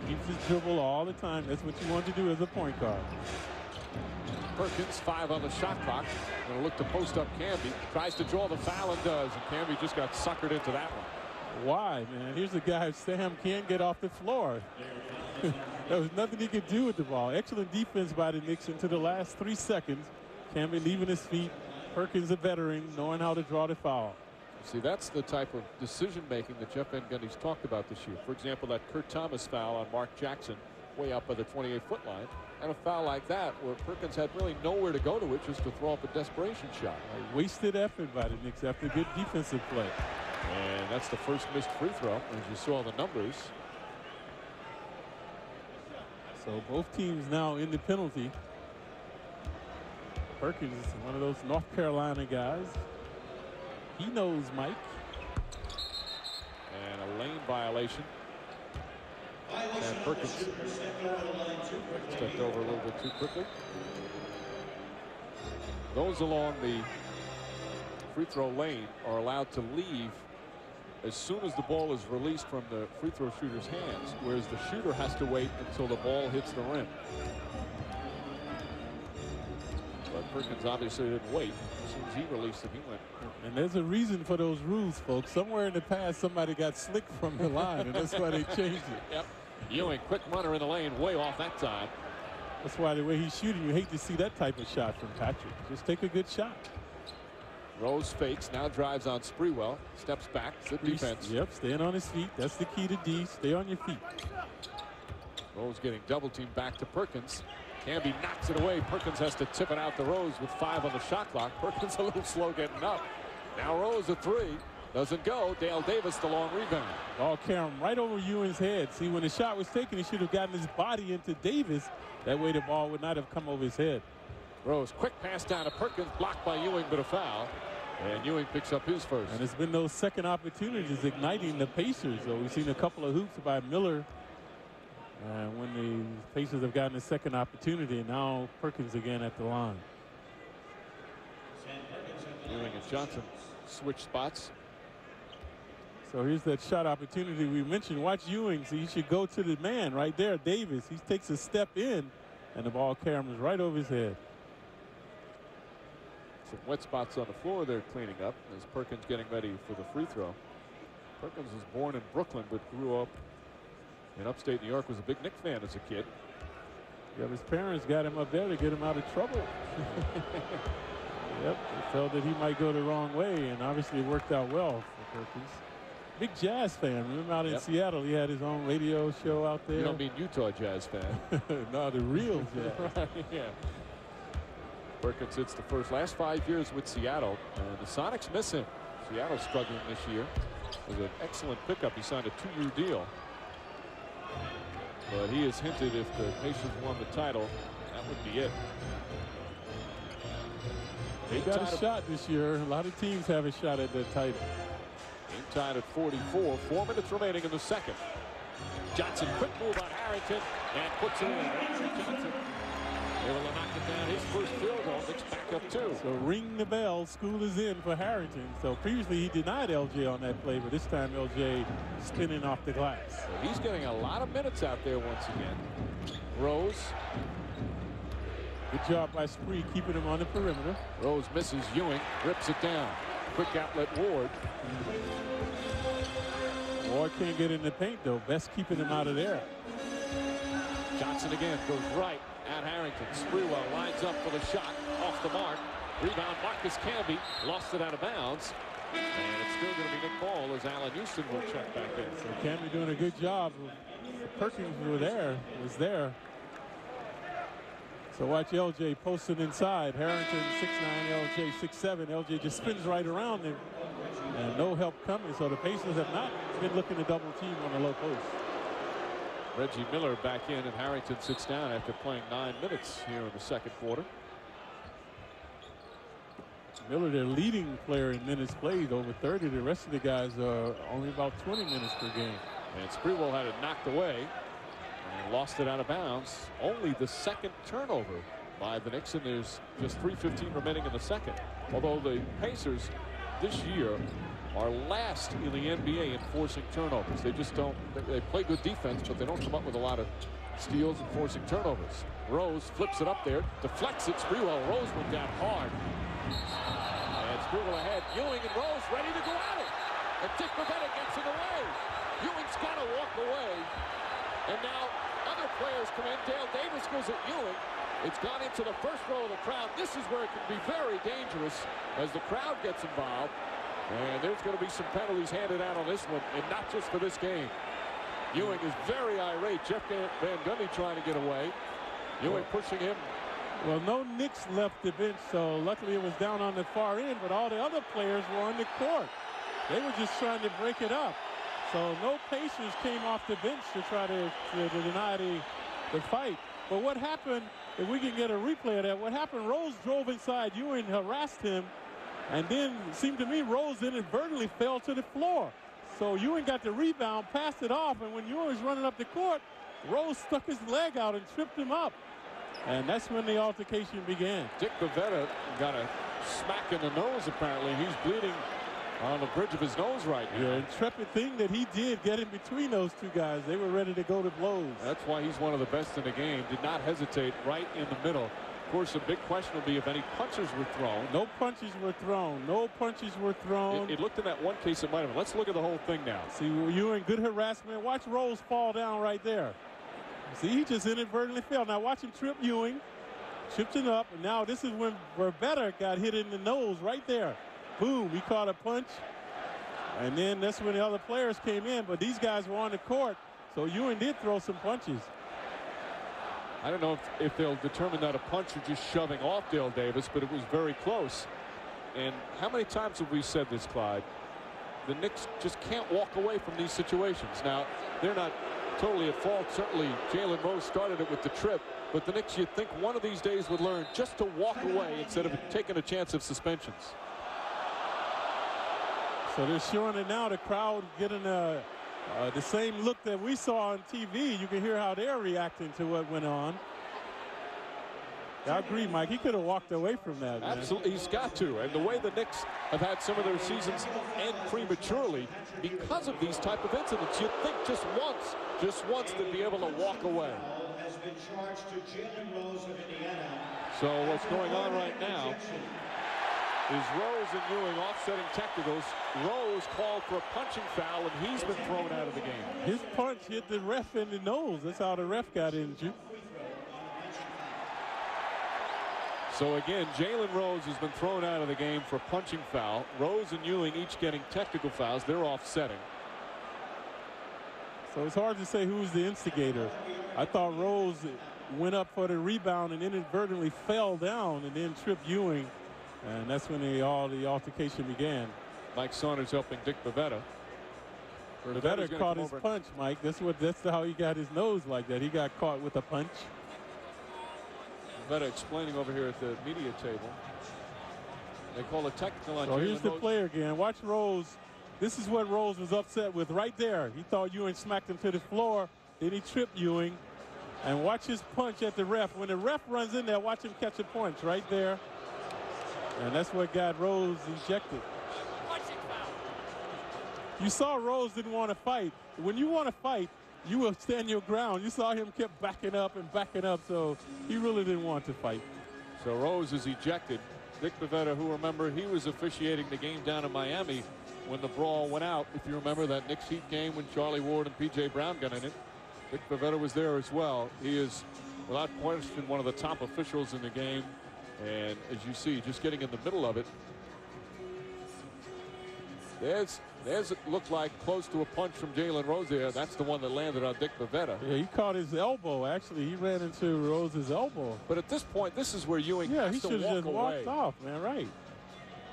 Keeps his dribble all the time. That's what you want to do as a point guard. Perkins 5 on the shot clock. Going to look to post up Camby. Tries to draw the foul and does. And Camby just got suckered into that one. Why, man? Here's a guy Sam can't get off the floor. There was nothing he could do with the ball. Excellent defense by the Knicks into the last 3 seconds. Camby leaving his feet. Perkins, a veteran, knowing how to draw the foul. See, that's the type of decision making that Jeff Van Gundy's talked about this year. For example, that Kurt Thomas foul on Mark Jackson way up by the 28-foot line. And a foul like that, where Perkins had really nowhere to go to it, just to throw up a desperation shot. A wasted effort by the Knicks after good defensive play. And that's the first missed free throw, as you saw the numbers. So both teams now in the penalty. Perkins is one of those North Carolina guys. He knows Mike. And a lane violation. And Perkins stepped over a little bit too quickly. Those along the free throw lane are allowed to leave as soon as the ball is released from the free throw shooter's hands, whereas the shooter has to wait until the ball hits the rim. But Perkins obviously didn't wait. As soon as he released it, he went. And there's a reason for those rules, folks. Somewhere in the past, somebody got slick from the line, and that's why they changed it. Yep. Ewing, quick runner in the lane, way off that time. That's why the way he's shooting, you hate to see that type of shot from Patrick. Just take a good shot. Rose fakes, now drives on Sprewell, steps back, good defense. Yep, staying on his feet. That's the key to D. Stay on your feet. Rose getting double teamed back to Perkins. Camby knocks it away. Perkins has to tip it out to Rose with 5 on the shot clock. Perkins a little slow getting up. Now Rose a 3. Doesn't go. Dale Davis the long rebound. Ball carrying right over Ewing's head. See, when the shot was taken, he should have gotten his body into Davis. That way the ball would not have come over his head. Rose, quick pass down to Perkins, blocked by Ewing, but a foul. And Ewing picks up his first. And it's been those second opportunities igniting the Pacers. So we've seen a couple of hoops by Miller. When the Pacers have gotten a second opportunity, and now Perkins again at the line. Ewing and Johnson switch spots. So here's that shot opportunity we mentioned. Watch Ewing. So you should go to the man right there, Davis. He takes a step in, and the ball caroms right over his head. Some wet spots on the floor they're cleaning up as Perkins getting ready for the free throw. Perkins was born in Brooklyn but grew up in upstate New York, was a big Knicks fan as a kid. Yeah, his parents got him up there to get him out of trouble. Yep, they felt that he might go the wrong way, and obviously it worked out well for Perkins. Big Jazz fan. Remember out in Seattle, he had his own radio show out there. You don't mean Utah Jazz fan. No, the real Jazz. Right, yeah. Perkins hits the first last 5 years with Seattle, and the Sonics miss him. Seattle's struggling this year. It was an excellent pickup. He signed a 2-year deal. But he has hinted if the Pacers won the title, that would be it. They got a shot this year. A lot of teams have a shot at that title. Game tied at 44. 4 minutes remaining in the second. Johnson, quick move on Harrington, and puts it in. Johnson able to knock it down. His first field goal. Knicks back up 2. So ring the bell. School is in for Harrington. So previously he denied LJ on that play, but this time LJ spinning off the glass. So he's getting a lot of minutes out there once again. Rose. Good job by Spree keeping him on the perimeter. Rose misses Ewing, rips it down. Quick outlet Ward. Ward can't get in the paint though. Best keeping him out of there. Johnson again goes right at Harrington. Sprewell lines up for the shot, off the mark. Rebound, Marcus Camby lost it out of bounds. And it's still going to be Nick Ball as Allen Houston will check back in. So Camby doing a good job. Perkins was there. So watch LJ posting inside. Harrington 6'9", LJ 6'7". LJ just spins right around him. And no help coming. So the Pacers have not been looking to double team on the low post. Reggie Miller back in, and Harrington sits down after playing 9 minutes here in the second quarter. Miller, their leading player in minutes played, over 30. The rest of the guys are only about 20 minutes per game. And Sprewell had it knocked away and lost it out of bounds. Only the second turnover by the Knicks, and there's just 3:15 remaining in the second. Although the Pacers this year are last in the NBA in forcing turnovers. They just don't. They play good defense, but they don't come up with a lot of steals and forcing turnovers. Rose flips it up there, deflects it. Sprewell. Rose went down hard. And Sprewell ahead. Ewing and Rose ready to go at it. And Dick Bavetta gets in the way. Ewing's got to walk away. And now other players come in. Dale Davis goes at Ewing. It's gone into the first row of the crowd. This is where it can be very dangerous as the crowd gets involved. And there's going to be some penalties handed out on this one, and not just for this game. Ewing is very irate. Jeff Van Gundy trying to get away. Ewing pushing him. Well, no Knicks left the bench, so luckily it was down on the far end, but all the other players were on the court. They were just trying to break it up. So no Pacers came off the bench to try to deny the fight. But what happened, if we can get a replay of that, what happened, Rose drove inside Ewing, harassed him, and then it seemed to me Rose inadvertently fell to the floor. So Ewing got the rebound, passed it off, and when Ewing was running up the court, Rose stuck his leg out and tripped him up. And that's when the altercation began. Dick Bavetta got a smack in the nose, apparently. He's bleeding on the bridge of his nose right now. Yeah, intrepid thing that he did, get in between those two guys. They were ready to go to blows. That's why he's one of the best in the game. Did not hesitate right in the middle. Of course, the big question will be if any punches were thrown. No punches were thrown. No punches were thrown. It looked in that one case it might have been. Let's look at the whole thing now. See, you in good harassment. Watch Rose fall down right there. See, he just inadvertently fell. Now watch him trip Ewing. Tripped him up. And now this is when Bavetta got hit in the nose right there. Boom, he caught a punch. And then that's when the other players came in. But these guys were on the court. So Ewing did throw some punches. I don't know if they'll determine that a punch or just shoving off Dale Davis, but it was very close. And how many times have we said this, Clyde? The Knicks just can't walk away from these situations. Now, they're not totally at fault. Certainly, Jalen Rose started it with the trip. But the Knicks, you'd think one of these days would learn just to walk away instead of taking a chance of suspensions. So they're showing it now. The crowd getting the same look that we saw on TV. You can hear how they're reacting to what went on. I agree, Mike. He could have walked away from that, man. Absolutely, he's got to. And the way the Knicks have had some of their seasons end prematurely because of these type of incidents, you'd think just once they'd be able to walk away. So what's going on right now is Rose and Ewing offsetting technicals. Rose called for a punching foul, and he's been thrown out of the game. His punch hit the ref in the nose. That's how the ref got injured. So again, Jalen Rose has been thrown out of the game for a punching foul. Rose and Ewing each getting technical fouls. They're offsetting. So it's hard to say who's the instigator. I thought Rose went up for the rebound and inadvertently fell down and then tripped Ewing. And that's when the altercation began. Mike Saunders helping Dick Bavetta. Bavetta caught his punch, Mike. That's how he got his nose like that. He got caught with a punch. Bavetta explaining over here at the media table. They call a technical on So Jalen here's the Rose. play again. Watch Rose. This is what Rose was upset with right there. He thought Ewing smacked him to the floor. Then he tripped Ewing. And watch his punch at the ref. When the ref runs in there, watch him catch a punch right there. And that's what got Rose ejected. You saw Rose didn't want to fight. When you want to fight, you will stand your ground. You saw him kept backing up and backing up, so he really didn't want to fight. So Rose is ejected. Dick Bavetta, who, remember, he was officiating the game down in Miami when the brawl went out. If you remember that Knicks Heat game when Charlie Ward and P.J. Brown got in it, Dick Bavetta was there as well. He is, without question, one of the top officials in the game. And as you see, just getting in the middle of it. There's it looked like close to a punch from Jalen Rose there. That's the one that landed on Dick Bavetta. Yeah, he caught his elbow. Actually, he ran into Rose's elbow. But at this point, this is where Ewing has to walk away. Yeah, he should have just walked off, man. Right.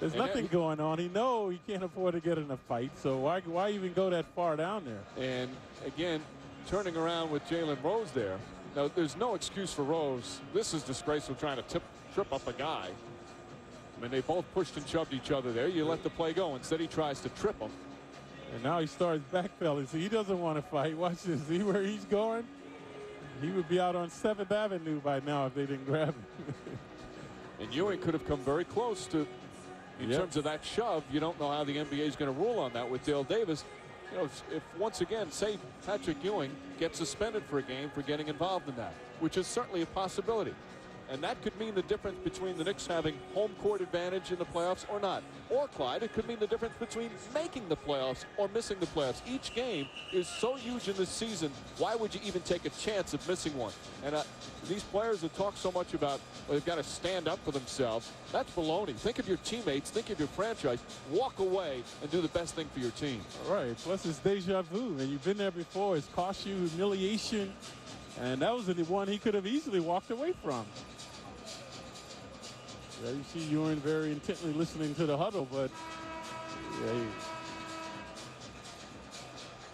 There's nothing going on. He knows he can't afford to get in a fight. So why even go that far down there? And again, turning around with Jalen Rose there. Now, there's no excuse for Rose. This is disgraceful, trying to trip up a guy. I mean, they both pushed and shoved each other there. You let the play go. Instead, he tries to trip him. And now he starts backpedaling. So he doesn't want to fight. Watch this. See where he's going? He would be out on 7th Avenue by now if they didn't grab him. And Ewing could have come very close to, in terms of that shove. You don't know how the NBA is going to rule on that with Dale Davis. You know, if once again, say Patrick Ewing gets suspended for a game for getting involved in that, which is certainly a possibility. And that could mean the difference between the Knicks having home court advantage in the playoffs or not. Or, Clyde, it could mean the difference between making the playoffs or missing the playoffs. Each game is so huge in this season, why would you even take a chance of missing one? And these players that talk so much about, well, they've got to stand up for themselves, that's baloney. Think of your teammates, think of your franchise, walk away and do the best thing for your team. All right, plus it's deja vu, and you've been there before. It's cost you humiliation, and that was the one he could have easily walked away from. Yeah, you see Ewing very intently listening to the huddle, but yeah.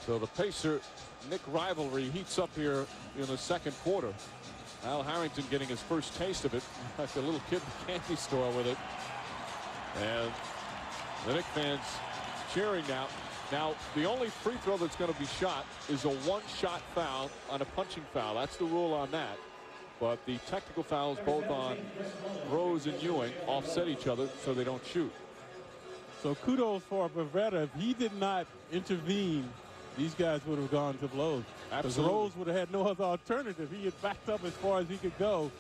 So the Pacer-Knick rivalry heats up here in the second quarter. Al Harrington getting his first taste of it, like a little kid in the candy store with it. And the Knick fans cheering now. Now, the only free throw that's going to be shot is a one-shot foul on a punching foul. That's the rule on that. But the technical fouls both on Rose and Ewing offset each other so they don't shoot. So kudos for Bavetta. If he did not intervene, these guys would have gone to blows. Absolutely. Rose would have had no other alternative. He had backed up as far as he could go.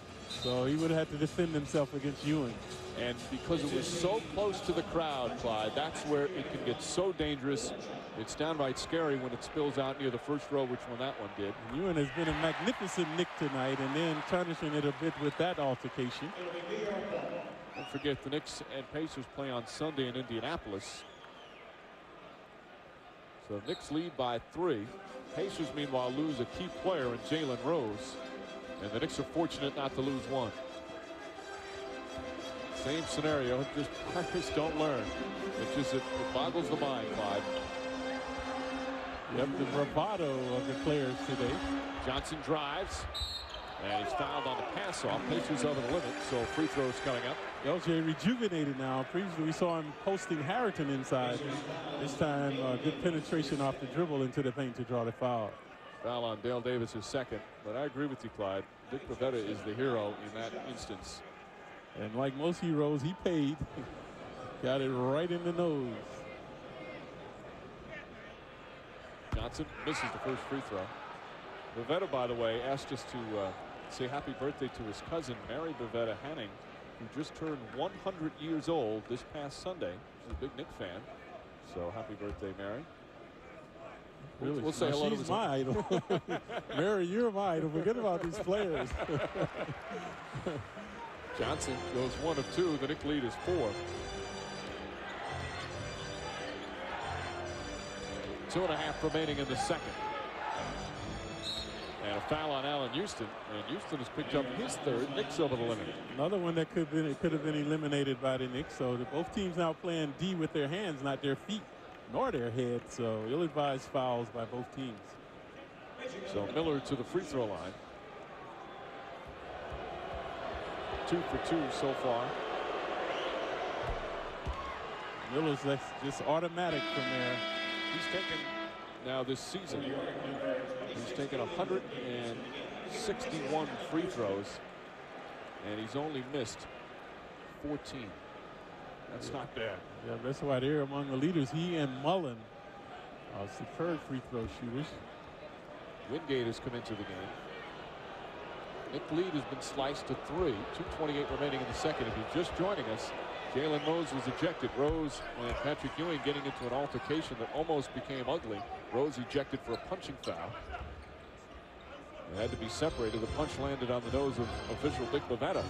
So he would have had to defend himself against Ewing. And because it was so close to the crowd, Clyde, that's where it can get so dangerous. It's downright scary when it spills out near the first row, which one that one did. Ewing has been a magnificent Knick tonight, and then tarnishing it a bit with that altercation. Don't forget, the Knicks and Pacers play on Sunday in Indianapolis. So Knicks lead by 3. Pacers, meanwhile, lose a key player in Jalen Rose. And the Knicks are fortunate not to lose one. Same scenario, just players don't learn. It boggles the mind, Clyde. Yep, the bravado of the players today. Johnson drives, and he's fouled on the pass off. Pacers over the limit, so free throws coming up. LJ rejuvenated now. Previously, we saw him posting Harrington inside. This time, good penetration off the dribble into the paint to draw the foul. Foul on Dale Davis, his second. But I agree with you, Clyde. Dick Bavetta is the hero in that instance. And like most heroes, he paid. Got it right in the nose. Johnson misses the first free throw. Bavetta, by the way, asked us to say happy birthday to his cousin, Mary Bavetta Hanning, who just turned 100 years old this past Sunday. She's a big Knick fan. So happy birthday, Mary. Really? We'll say hello to she's my idol. Mary, you're my idol. Forget about these players. Johnson goes 1 of 2. The Knick lead is 4. 2.5 remaining in the second. And a foul on Allen Houston. And Houston has picked up his third. Knicks over the limit. Another one that could have been eliminated by the Knicks. So both teams now playing D with their hands, not their feet, nor their heads. So ill-advised fouls by both teams. So Miller to the free throw line. 2 for 2 so far. Miller's just automatic from there. He's taken, now this season, he's taken 161 free throws, and he's only missed 14. That's not bad. Yeah, that's why they're among the leaders. He and Mullen are superb free throw shooters. Wingate has come into the game. Knick lead has been sliced to 3. 2:28 remaining in the second. If you're just joining us, Jalen Rose was ejected. Rose and Patrick Ewing getting into an altercation that almost became ugly. Rose ejected for a punching foul. It had to be separated. The punch landed on the nose of official Dick Bavetta.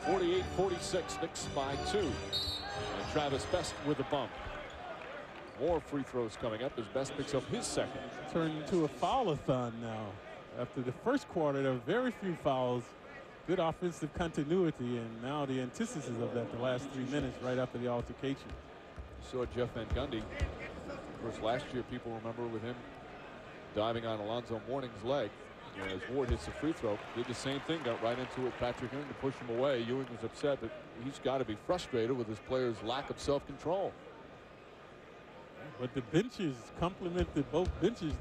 48-46, Knicks by 2. And Travis Best with a bump. More free throws coming up as Best picks up his second. Turned into a foul-a-thon now. After the first quarter, there were very few fouls. Good offensive continuity, and now the antithesis of that, the last 3 minutes right after the altercation. Saw Jeff Van Gundy. Of course, last year people remember with him diving on Alonzo Mourning's leg. And as Ward hits the free throw, did the same thing, got right into it. Patrick Ewing to push him away. Ewing was upset, but he's got to be frustrated with his players' lack of self-control. But the benches complimented both benches.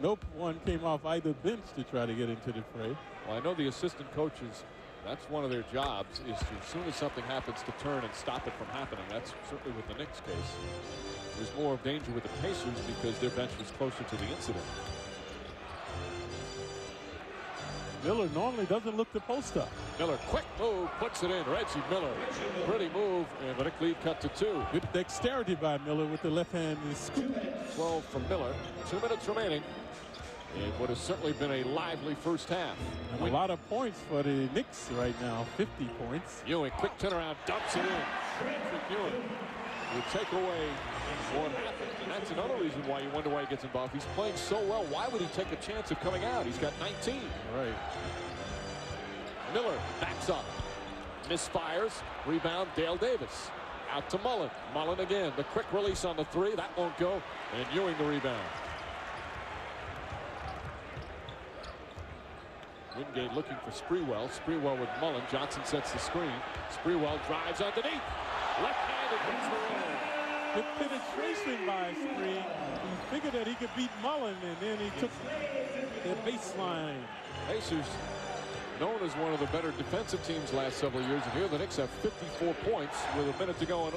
No one came off either bench to try to get into the fray. Well, I know the assistant coaches, that's one of their jobs, is to, as soon as something happens, to turn and stop it from happening. That's certainly with the Knicks case. There's more of danger with the Pacers because their bench was closer to the incident. Miller normally doesn't look to post up. Miller, quick move, puts it in. Reggie Miller, pretty move, and the Knicks lead cut to 2. Good dexterity by Miller with the left hand and scoop. 12 from Miller. 2 minutes remaining in what has certainly been a lively first half. And a lot of points for the Knicks right now, 50 points. Ewing, quick turnaround, dumps it in. Patrick Ewing will take away one half. And that's another reason why you wonder why he gets involved. He's playing so well. Why would he take a chance of coming out? He's got 19. Right. Miller backs up. Misfires. Rebound, Dale Davis. Out to Mullen. Mullen again. The quick release on the 3. That won't go. And Ewing the rebound. Wingate looking for Sprewell. Sprewell with Mullen. Johnson sets the screen. Sprewell drives underneath. Left-handed hits the roll. Good penetration by Spree. He figured that he could beat Mullen, and then he took the baseline. Pacers known as one of the better defensive teams last several years, and here the Knicks have 54 points with a minute to go in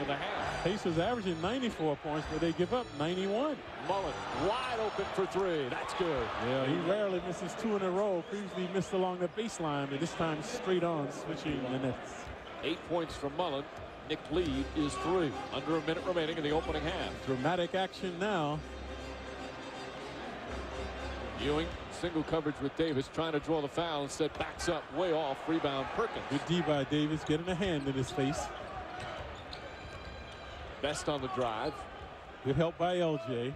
the half. Pacers averaging 94 points, but they give up 91. Mullen wide open for 3. That's good. Yeah, he rarely misses 2 in a row. Previously missed along the baseline, but this time straight on, switching the Nets. 8 points from Mullen. Knick lead is 3. Under a minute remaining in the opening half. Dramatic action now. Ewing, single coverage with Davis, trying to draw the foul. Instead backs up, way off. Rebound Perkins. Good D by Davis, getting a hand in his face. Best on the drive. Good help by LJ. You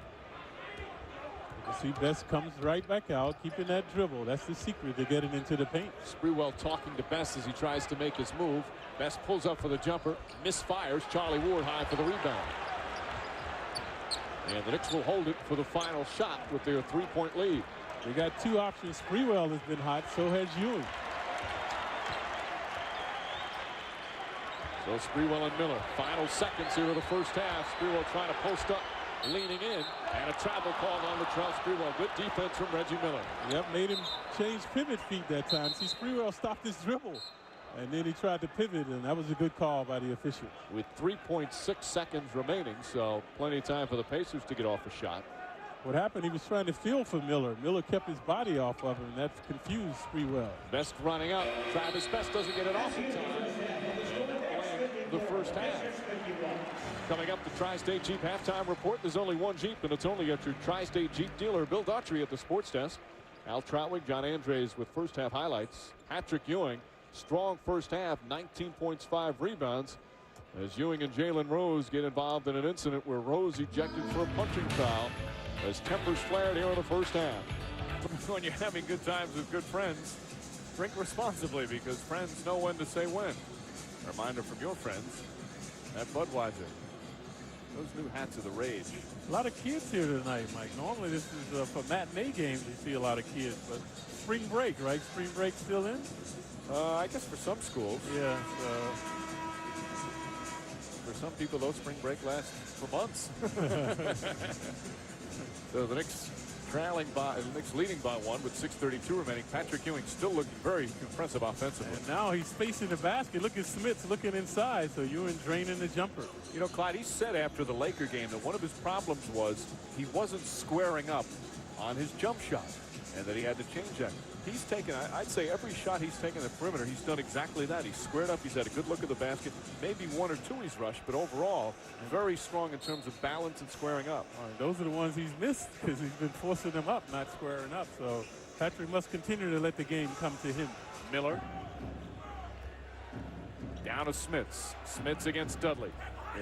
can see Best comes right back out, keeping that dribble. That's the secret to getting into the paint. Sprewell talking to Best as he tries to make his move. Best pulls up for the jumper, misfires. Charlie Ward high for the rebound. And the Knicks will hold it for the final shot with their 3-point lead. They got 2 options. Sprewell has been hot, so has Ewing. So Sprewell and Miller. Final seconds here of the first half. Sprewell trying to post up, leaning in, and a travel call on Latrell Sprewell. Good defense from Reggie Miller. Yep, made him change pivot feet that time. See, Sprewell stopped his dribble, and then he tried to pivot, and that was a good call by the official. With 3.6 seconds remaining, so plenty of time for the Pacers to get off a shot. What happened, he was trying to feel for Miller. Miller kept his body off of him, and that confused Sprewell. Best running up. Travis Best doesn't get it off in time. The first half. Coming up, the Tri-State Jeep halftime report. There's only one Jeep, and it's only at your Tri-State Jeep dealer. Bill Daughtry at the sports desk. Al Troutwig, John Andres with first half highlights. Patrick Ewing, strong first half, 19 points, 5 rebounds. As Ewing and Jalen Rose get involved in an incident where Rose ejected for a punching foul as tempers flared here in the first half. When you're having good times with good friends, drink responsibly because friends know when to say when. Reminder from your friends at Budweiser. Those new hats are the rage. A lot of kids here tonight, Mike. Normally this is for matinee games. You see a lot of kids, but spring break, right? Spring break still in? I guess for some schools. Yeah. For some people, though, spring break lasts for months. So the Knicks leading by 1 with 6:32 remaining. Patrick Ewing still looking very impressive offensively. And now he's facing the basket. Look at Smith's looking inside, so Ewing draining the jumper. You know, Clyde, he said after the Laker game that one of his problems was he wasn't squaring up on his jump shot and that he had to change that. He's taken, I'd say every shot he's taken at the perimeter, he's done exactly that. He's squared up. He's had a good look at the basket. Maybe 1 or 2 he's rushed, but overall, very strong in terms of balance and squaring up. All right, those are the ones he's missed because he's been forcing them up, not squaring up. So Patrick must continue to let the game come to him. Miller. Down to Smits. Smits against Dudley.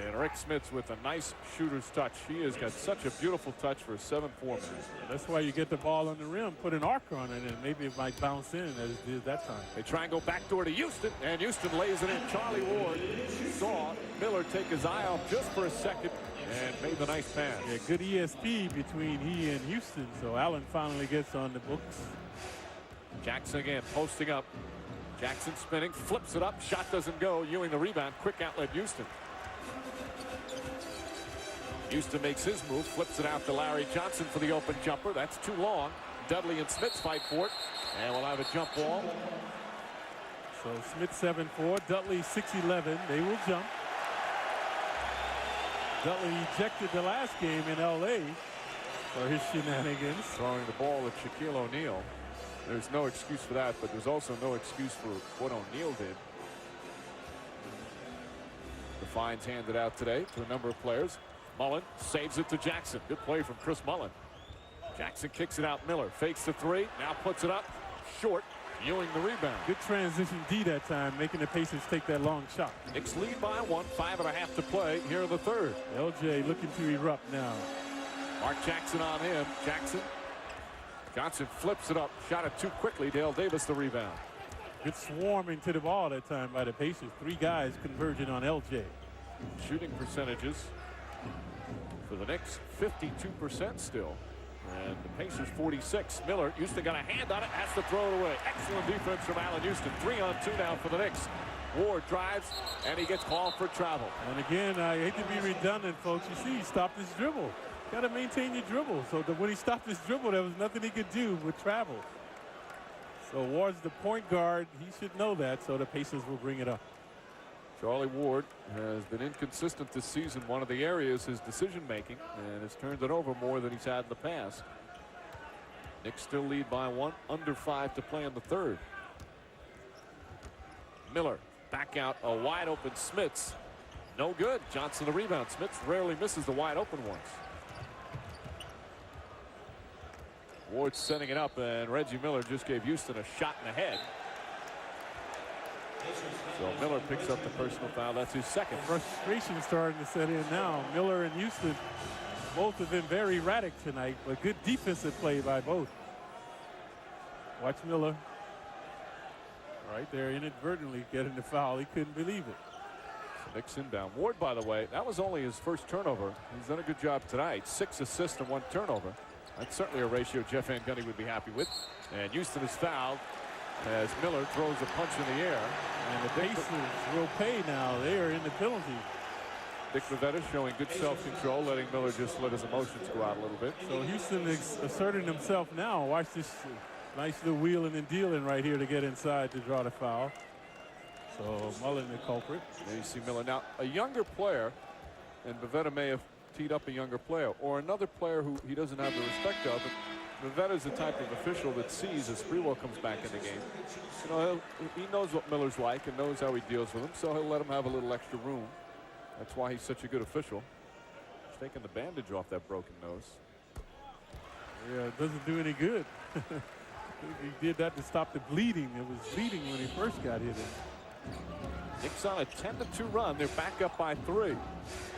And Rick Smits with a nice shooter's touch. He has got such a beautiful touch for a 7'4" man. That's why you get the ball on the rim, put an arc on it, and maybe it might bounce in as it did that time. They try and go backdoor to Houston, and Houston lays it in. Charlie Ward saw Miller take his eye off just for a second and made the nice pass. Yeah, good ESP between he and Houston, so Allen finally gets on the books. Jackson again posting up. Jackson spinning, flips it up, shot doesn't go. Ewing the rebound, quick outlet Houston. Houston makes his move, flips it out to Larry Johnson for the open jumper. That's too long. Dudley and Smith fight for it, and we'll have a jump ball. So Smith 7'4", Dudley 6'11". They will jump. Dudley ejected the last game in L.A. for his shenanigans. Throwing the ball at Shaquille O'Neal. There's no excuse for that, but there's also no excuse for what O'Neal did. The fines handed out today to a number of players. Mullen saves it to Jackson. Good play from Chris Mullen. Jackson kicks it out. Miller fakes the three. Now puts it up. Short. Ewing the rebound. Good transition D that time, making the Pacers take that long shot. Knicks lead by 1. 5.5 to play here in the third. LJ looking to erupt now. Mark Jackson on him. Jackson. Johnson flips it up. Shot it too quickly. Dale Davis the rebound. Good swarming to the ball that time by the Pacers. 3 guys converging on LJ. Shooting percentages for the Knicks, 52% still. And the Pacers 46. Miller, Houston got a hand on it, has to throw it away. Excellent defense from Allen Houston. 3-on-2 now for the Knicks. Ward drives, and he gets called for travel. And again, I hate to be redundant, folks. You see, he stopped his dribble. Got to maintain your dribble. So when he stopped his dribble, there was nothing he could do with travel. So Ward's the point guard. He should know that, so the Pacers will bring it up. Charlie Ward has been inconsistent this season. One of the areas is decision making, and has turned it over more than he's had in the past. Knicks still lead by 1. Under 5 to play in the third. Miller back out a wide open Smits. No good. Johnson the rebound. Smits rarely misses the wide open ones. Ward setting it up, and Reggie Miller just gave Houston a shot in the head. So Miller picks up the personal foul. That's his second. Frustration starting to set in now. Miller and Houston, both have been very erratic tonight, but good defensive play by both. Watch Miller. Right there, inadvertently getting the foul. He couldn't believe it. Knicks inbound. Ward, by the way, that was only his first turnover. He's done a good job tonight. 6 assists and 1 turnover. That's certainly a ratio Jeff Van Gundy would be happy with. And Houston is fouled as Miller throws a punch in the air. And the Pacers will pay now. They are in the penalty. Dick Bavetta showing good self-control, letting Miller just let his emotions go out a little bit. So Houston is asserting himself now. Watch this nice little wheeling and dealing right here to get inside to draw the foul. So Mullen the culprit. There you see Miller. Now, a younger player, and Bavetta may have teed up a younger player, or another player who he doesn't have the respect of. Bavetta is the type of official that sees as Sprewell comes back in the game. You know, he knows what Miller's like and knows how he deals with him, so he'll let him have a little extra room. That's why he's such a good official. He's taking the bandage off that broken nose. Yeah, it doesn't do any good. He did that to stop the bleeding. It was bleeding when he first got hit. Knicks on a 10-2 run. They're back up by 3.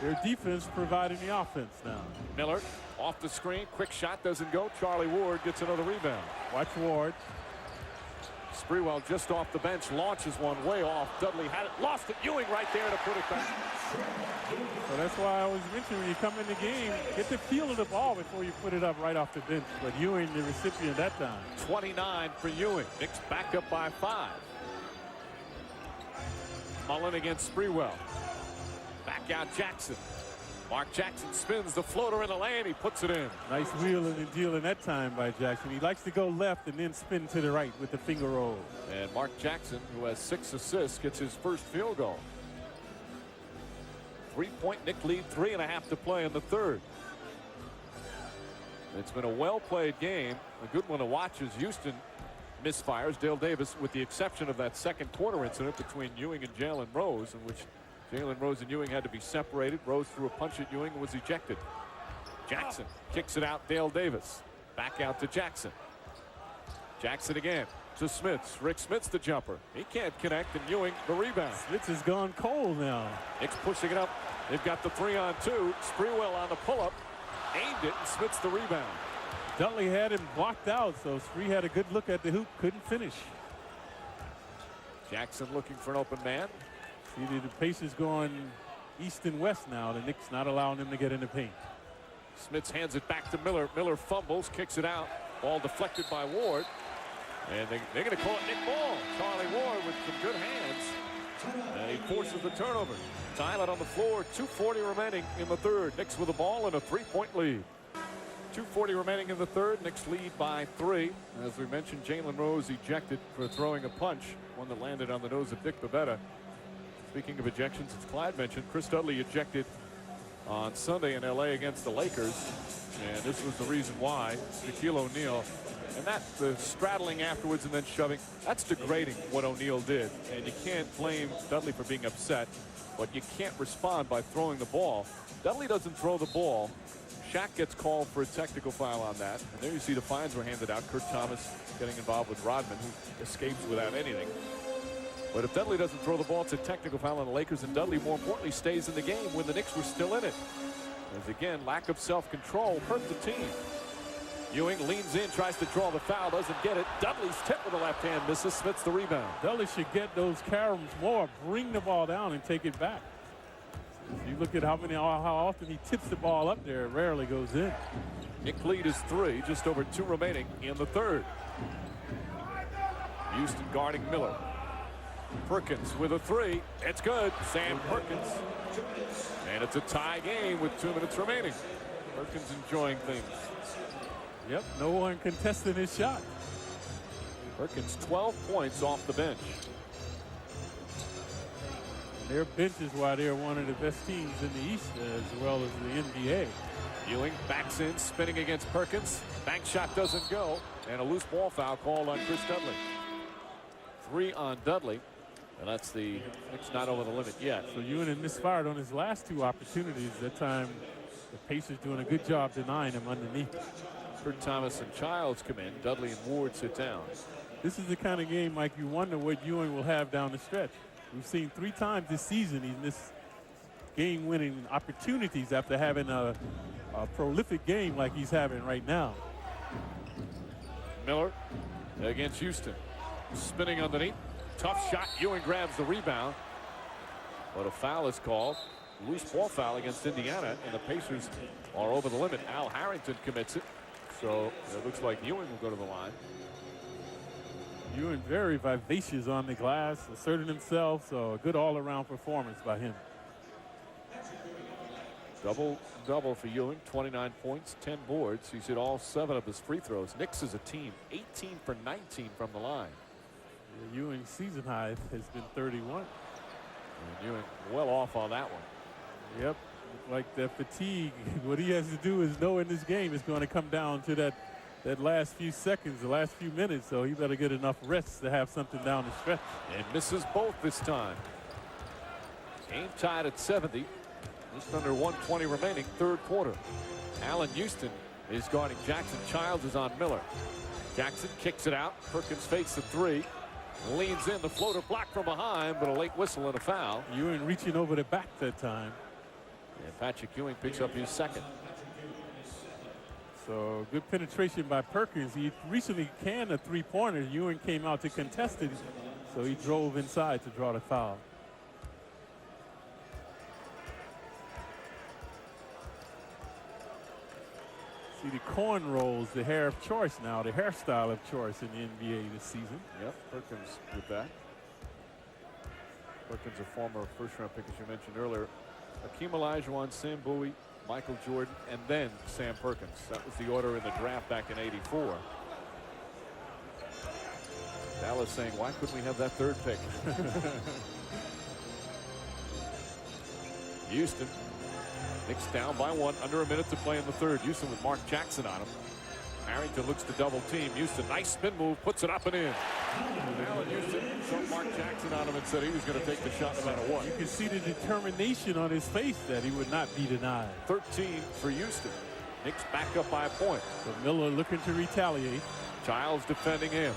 Their defense providing the offense now. Miller off the screen. Quick shot doesn't go. Charlie Ward gets another rebound. Watch Ward. Sprewell just off the bench launches one way off. Dudley had it. Lost it. Ewing right there to put it back. So that's why I always mention when you come in the game, get the feel of the ball before you put it up right off the bench. But Ewing, the recipient that time. 29 for Ewing. Knicks back up by 5. Mullen against Sprewell. Back out Jackson. Mark Jackson spins the floater in the lane. He puts it in. Nice wheeling and dealing that time by Jackson. He likes to go left and then spin to the right with the finger roll. And Mark Jackson, who has 6 assists, gets his first field goal. 3-point Knick lead, 3.5 to play in the third. It's been a well-played game. A good one to watch as Houston misfires. Dale Davis, with the exception of that second quarter incident between Ewing and Jalen Rose, in which Jalen Rose and Ewing had to be separated. Rose threw a punch at Ewing and was ejected. Jackson kicks it out. Dale Davis back out to Jackson. Jackson again to Smits. Rick Smits the jumper. He can't connect, and Ewing the rebound. Smits has gone cold now. Knicks pushing it up. They've got the 3-on-2. Sprewell on the pull-up. Aimed it, and Smits the rebound. Dudley had him blocked out, so Spree had a good look at the hoop, couldn't finish. Jackson looking for an open man. See, the Pacers going east and west now. The Knicks not allowing them to get in the paint. Smits hands it back to Miller. Miller fumbles, kicks it out. Ball deflected by Ward. And they're going to call it Knick ball. Charlie Ward with some good hands. And he forces the turnover. Tyler on the floor. 2:40 remaining in the third. Knicks with the ball and a 3-point lead. 2:40 remaining in the third. Knicks lead by 3. As we mentioned, Jalen Rose ejected for throwing a punch. One that landed on the nose of Dick Bavetta. Speaking of ejections, as Clyde mentioned, Chris Dudley ejected on Sunday in LA against the Lakers. And this was the reason why Shaquille O'Neal And the straddling afterwards and then shoving, that's degrading what O'Neal did. And you can't blame Dudley for being upset, but you can't respond by throwing the ball. Dudley doesn't throw the ball. Shaq gets called for a technical foul on that. And there you see the fines were handed out. Kurt Thomas getting involved with Rodman, who escapes without anything. But if Dudley doesn't throw the ball, it's a technical foul on the Lakers, and Dudley, more importantly, stays in the game when the Knicks were still in it. As again, lack of self-control hurt the team. Ewing leans in, tries to draw the foul, doesn't get it. Dudley's tip with the left hand, misses. Smith's the rebound. Dudley should get those caroms more, bring the ball down and take it back. If you look at how often he tips the ball up there, it rarely goes in. Knick lead is 3, just over 2 remaining in the third. Houston guarding Miller. Perkins with a 3. It's good. Sam Perkins. And it's a tie game with 2 minutes remaining. Perkins enjoying things. Yep, no one contesting his shot. Perkins 12 points off the bench. Their bench is why they're one of the best teams in the East as well as the NBA. Ewing backs in, spinning against Perkins. Bank shot doesn't go. And a loose ball foul called on Chris Dudley. 3 on Dudley. And that's the Knicks not over the limit yet. So Ewing had misfired on his last 2 opportunities. That time the Pacers doing a good job denying him underneath. Kurt Thomas and Childs come in. Dudley and Ward sit down. This is the kind of game, Mike, you wonder what Ewing will have down the stretch. We've seen 3 times this season he's missed game-winning opportunities after having a prolific game like he's having right now. Miller against Houston. Spinning underneath. Tough shot. Ewing grabs the rebound. But a foul is called. Loose ball foul against Indiana, and the Pacers are over the limit. Al Harrington commits it. So it looks like Ewing will go to the line. Ewing very vivacious on the glass, asserting himself, so a good all-around performance by him. Double for Ewing, 29 points, 10 boards. He's hit all 7 of his free throws. Knicks as a team, 18 for 19 from the line. Yeah, Ewing's season high has been 31. And Ewing well off on that one. Yep, like the fatigue. What he has to do is know in this game it's going to come down to that last few seconds, the last few minutes, so he better get enough rest to have something down the stretch. And misses both this time. Game tied at 70. Just under 120 remaining, third quarter. Allen Houston is guarding Jackson. Childs is on Miller. Jackson kicks it out. Perkins fakes the 3. Leans in, the floater blocked from behind, but a late whistle and a foul. Ewing reaching over the back that time. And Patrick Ewing picks up his 2nd. So good penetration by Perkins. He recently canned a 3-pointer. Ewing came out to contest it, so he drove inside to draw the foul. See the cornrows, the hair of choice now, the hairstyle of choice in the NBA this season. Yep, Perkins with that. Perkins, a former first-round pick, as you mentioned earlier. Hakeem Olajuwon, Sam Bowie, Michael Jordan, and then Sam Perkins. That was the order in the draft back in '84. Dallas saying, why couldn't we have that 3rd pick? Houston. Knicks down by 1, under a minute to play in the third. Houston with Mark Jackson on him. Harrington looks to double team. Houston, nice spin move, puts it up and in. Allen Houston saw Mark Jackson on him and said he was going to take the shot no matter what. You can see the determination on his face that he would not be denied. 13 for Houston. Knicks back up by a point. So Miller looking to retaliate. Childs defending him.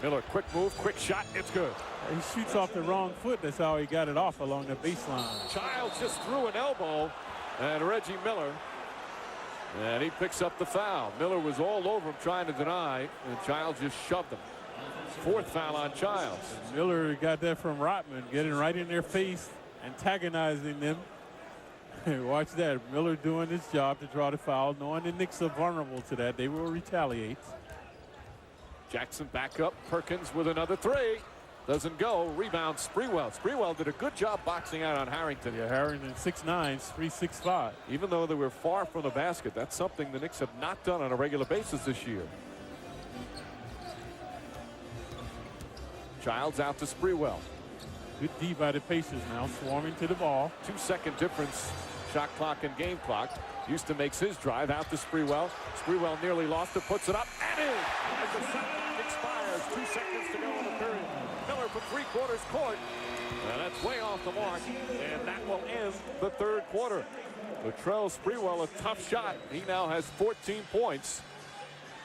Miller, quick move, quick shot, it's good. He shoots off the wrong foot. That's how he got it off along the baseline. Childs just threw an elbow. And Reggie Miller, and he picks up the foul. Miller was all over him trying to deny, and Childs just shoved him. 4th foul on Childs. Miller got that from Rodman, getting right in their face, antagonizing them. Watch that. Miller doing his job to draw the foul, knowing the Knicks are vulnerable to that. They will retaliate. Jackson back up. Perkins with another 3. Doesn't go. Rebound Sprewell. Sprewell did a good job boxing out on Harrington. Yeah, Harrington 6'9", 3'6". Even though they were far from the basket, that's something the Knicks have not done on a regular basis this year. Childs out to Sprewell. Good D by the Pacers now, swarming to the ball. 2-second difference. Shot clock and game clock. Houston makes his drive out to Sprewell. Sprewell nearly lost it, puts it up, and in. As the shot clock expires, 2 seconds to go in the period. Miller from 3/4 court. And that's way off the mark, and that will end the third quarter. Latrell Sprewell, a tough shot. He now has 14 points.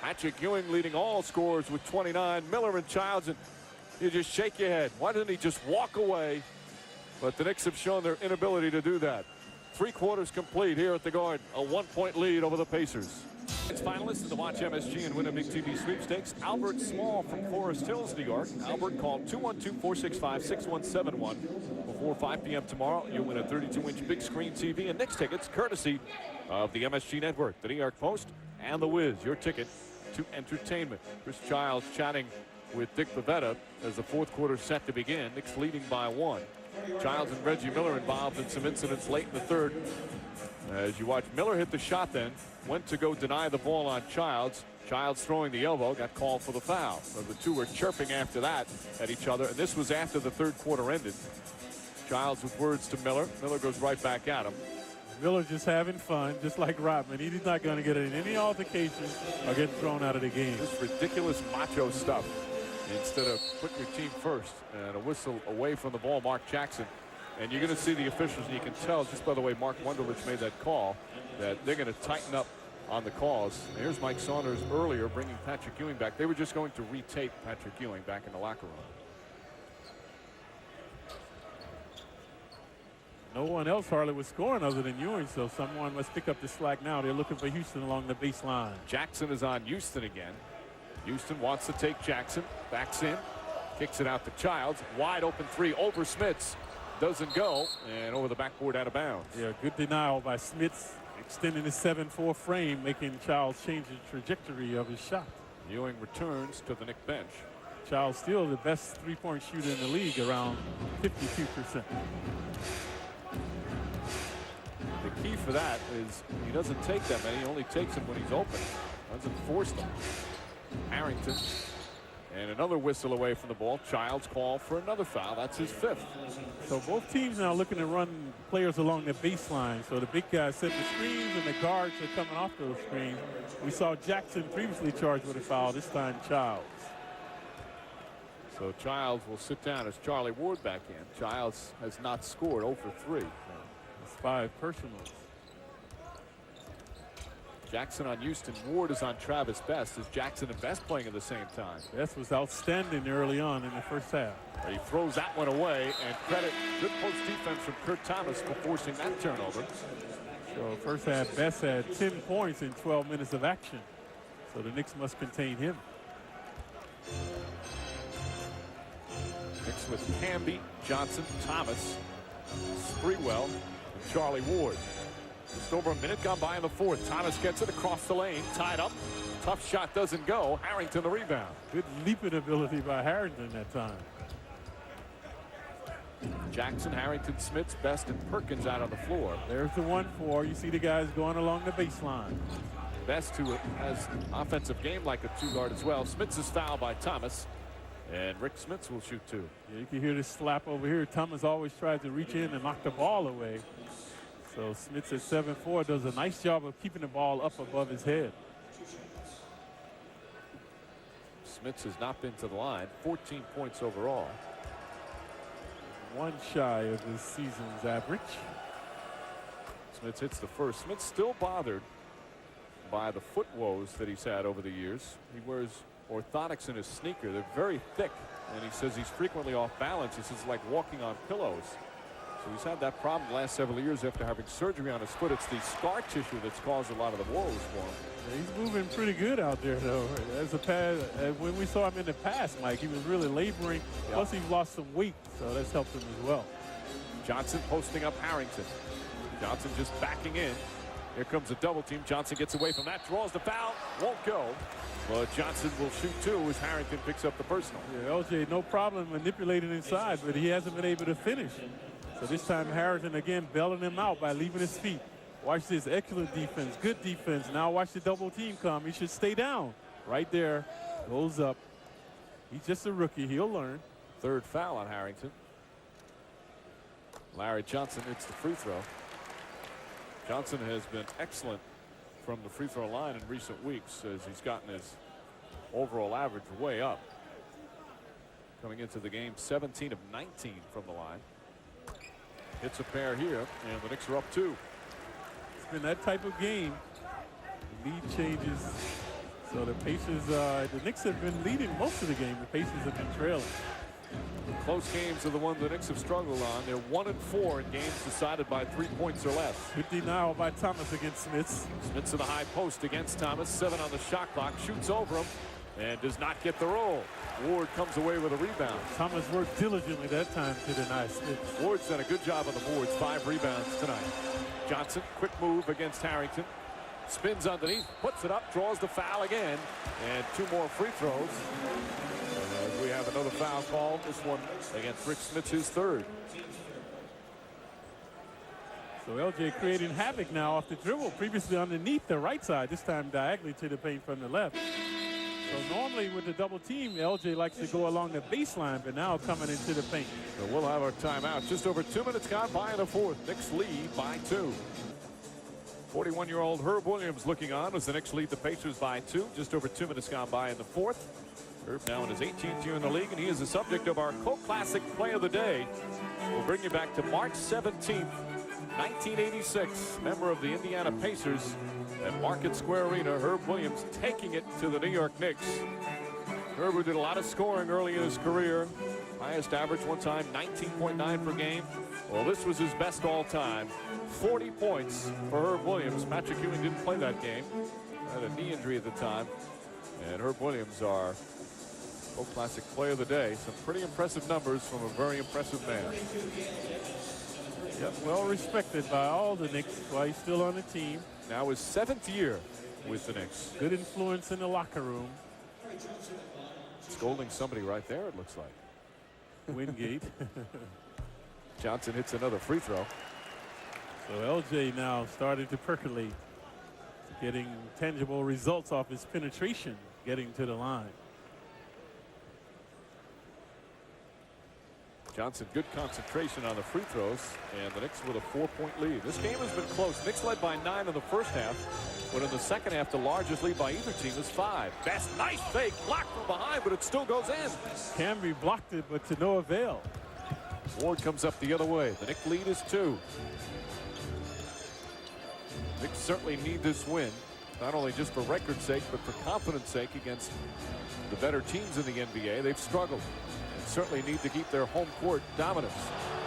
Patrick Ewing leading all scorers with 29. Miller and Childs, and you just shake your head. Why didn't he just walk away? But the Knicks have shown their inability to do that. 3 quarters complete here at the Garden. A 1-point lead over the Pacers. It's finalists to watch MSG and win a big TV sweepstakes. Albert Small from Forest Hills, New York. Albert called 212-465-6171. Before 5 p.m. tomorrow, you'll win a 32-inch big screen TV and Knicks tickets courtesy of the MSG Network, the New York Post, and The Wiz. Your ticket to entertainment. Chris Childs chatting with Dick Pavetta as the fourth quarter set to begin. Knicks leading by 1. Childs and Reggie Miller involved in some incidents late in the third. As you watch Miller hit the shot, then went to go deny the ball on Childs. Childs throwing the elbow, got called for the foul. So the two were chirping after that at each other, and this was after the third quarter ended. Childs with words to Miller. Miller goes right back at him. Miller just having fun, just like Rodman. He's not going to get in any altercation or get thrown out of the game. This ridiculous macho stuff. Instead of putting your team first, and a whistle away from the ball, Mark Jackson. And you're going to see the officials, and you can tell just by the way Mark Wunderlich made that call that they're going to tighten up on the calls. And here's Mike Saunders earlier bringing Patrick Ewing back. They were just going to retape Patrick Ewing back in the locker room. No one else hardly was scoring other than Ewing, so someone must pick up the slack now. They're looking for Houston along the baseline. Jackson is on Houston again. Houston wants to take Jackson, backs in, kicks it out to Childs. Wide open 3 over Smits. Doesn't go, and over the backboard out of bounds. Yeah, good denial by Smits, extending the 7-4 frame, making Childs change the trajectory of his shot. Ewing returns to the Knicks bench. Childs still the best three-point shooter in the league, around 52%. The key for that is he doesn't take that many. He only takes them when he's open. Doesn't force them. Harrington, and another whistle away from the ball. Childs called for another foul. That's his 5th. So both teams now looking to run players along the baseline. So the big guys set the screens, and the guards are coming off those screens. We saw Jackson previously charged with a foul. This time Childs. So Childs will sit down as Charlie Ward back in. Childs has not scored 0 for 3. It's 5 personals. Jackson on Houston. Ward is on Travis Best. Is Jackson and Best playing at the same time? Best was outstanding early on in the first half. He throws that one away, and credit good post defense from Kurt Thomas for forcing that turnover. So first half, Best had 10 points in 12 minutes of action. So the Knicks must contain him. Knicks with Camby, Johnson, Thomas, Sprewell, and Charlie Ward. Just over a minute gone by in the fourth. Thomas gets it across the lane, tied up. Tough shot doesn't go. Harrington the rebound. Good leaping ability by Harrington that time. Jackson, Harrington, Smits, Best, and Perkins out on the floor. There's the 1-4. You see the guys going along the baseline. Best, who has offensive game like a 2-guard as well. Smits is fouled by Thomas, and Rick Smits will shoot 2. Yeah, you can hear this slap over here. Thomas always tries to reach in and knock the ball away. So Smits at 7-4 does a nice job of keeping the ball up above his head. Smits has not been to the line. 14 points overall. 1 shy of this season's average. Smits hits the first. Smits still bothered by the foot woes that he's had over the years. He wears orthotics in his sneaker. They're very thick, and he says he's frequently off balance. He says it's like walking on pillows. So he's had that problem the last several years after having surgery on his foot. It's the scar tissue that's caused a lot of the woes for him. Yeah, he's moving pretty good out there, though. As a past, when we saw him in the past, Mike, he was really laboring. Yeah. Plus, he's lost some weight, so that's helped him as well. Johnson posting up Harrington. Johnson just backing in. Here comes a double team. Johnson gets away from that, draws the foul, won't go. But Johnson will shoot 2 as Harrington picks up the personal. Yeah, LJ, no problem manipulating inside, but he hasn't been able to finish. So this time Harrington again bailing him out by leaving his feet. Watch this, excellent defense, good defense. Now watch the double team come. He should stay down. Right there, goes up. He's just a rookie, he'll learn. 3rd foul on Harrington. Larry Johnson hits the free throw. Johnson has been excellent from the free throw line in recent weeks as he's gotten his overall average way up. Coming into the game, 17 of 19 from the line. Hits a pair here, and the Knicks are up 2. It's been that type of game. The lead changes. So the Pacers, the Knicks have been leading most of the game. The Pacers have been trailing. Close games are the ones the Knicks have struggled on. They're 1-4 in games decided by 3 points or less. Good denial by Thomas against Smith. Smith to the high post against Thomas. 7 on the shot clock. Shoots over him and does not get the roll. Ward comes away with a rebound. Thomas worked diligently that time to deny Smith. Ward's done a good job on the boards. 5 rebounds tonight. Johnson, quick move against Harrington. Spins underneath, puts it up, draws the foul again, and 2 more free throws. As we have another foul called, this one against Rick Smith, his 3rd. So LJ creating havoc now off the dribble, previously underneath the right side, this time diagonally to the paint from the left. So normally with the double team, LJ likes to go along the baseline, but now coming into the paint. So we'll have our timeout. Just over 2 minutes gone by in the 4th. Knicks lead by 2. 41-year-old Herb Williams looking on as the Knicks lead the Pacers by 2. Just over 2 minutes gone by in the 4th. Herb now in his 18th year in the league, and he is the subject of our Co-Classic Play of the Day. We'll bring you back to March 17th, 1986. Member of the Indiana Pacers at Market Square Arena. Herb Williams taking it to the New York Knicks. Herb, who did a lot of scoring early in his career. Highest average one time, 19.9 per game. Well, this was his best all time. 40 points for Herb Williams. Patrick Ewing didn't play that game. Had a knee injury at the time. And Herb Williams, our Classic Play of the Day. Some pretty impressive numbers from a very impressive man. Yep, well respected by all the Knicks while he's still on the team. Now his 7th year with the Knicks. Good influence in the locker room. Scolding somebody right there, it looks like. Wingate. Johnson hits another free throw. So LJ now starting to percolate, getting tangible results off his penetration, getting to the line. Johnson, good concentration on the free throws, and the Knicks with a 4-point lead. This game has been close. Knicks led by 9 in the first half, but in the second half, the largest lead by either team is 5. Best, nice fake, blocked from behind, but it still goes in. Camby blocked it, but to no avail. Ward comes up the other way. The Knicks lead is 2. Knicks certainly need this win, not only just for record's sake, but for confidence sake against the better teams in the NBA. They've struggled and certainly need to keep their home court dominance.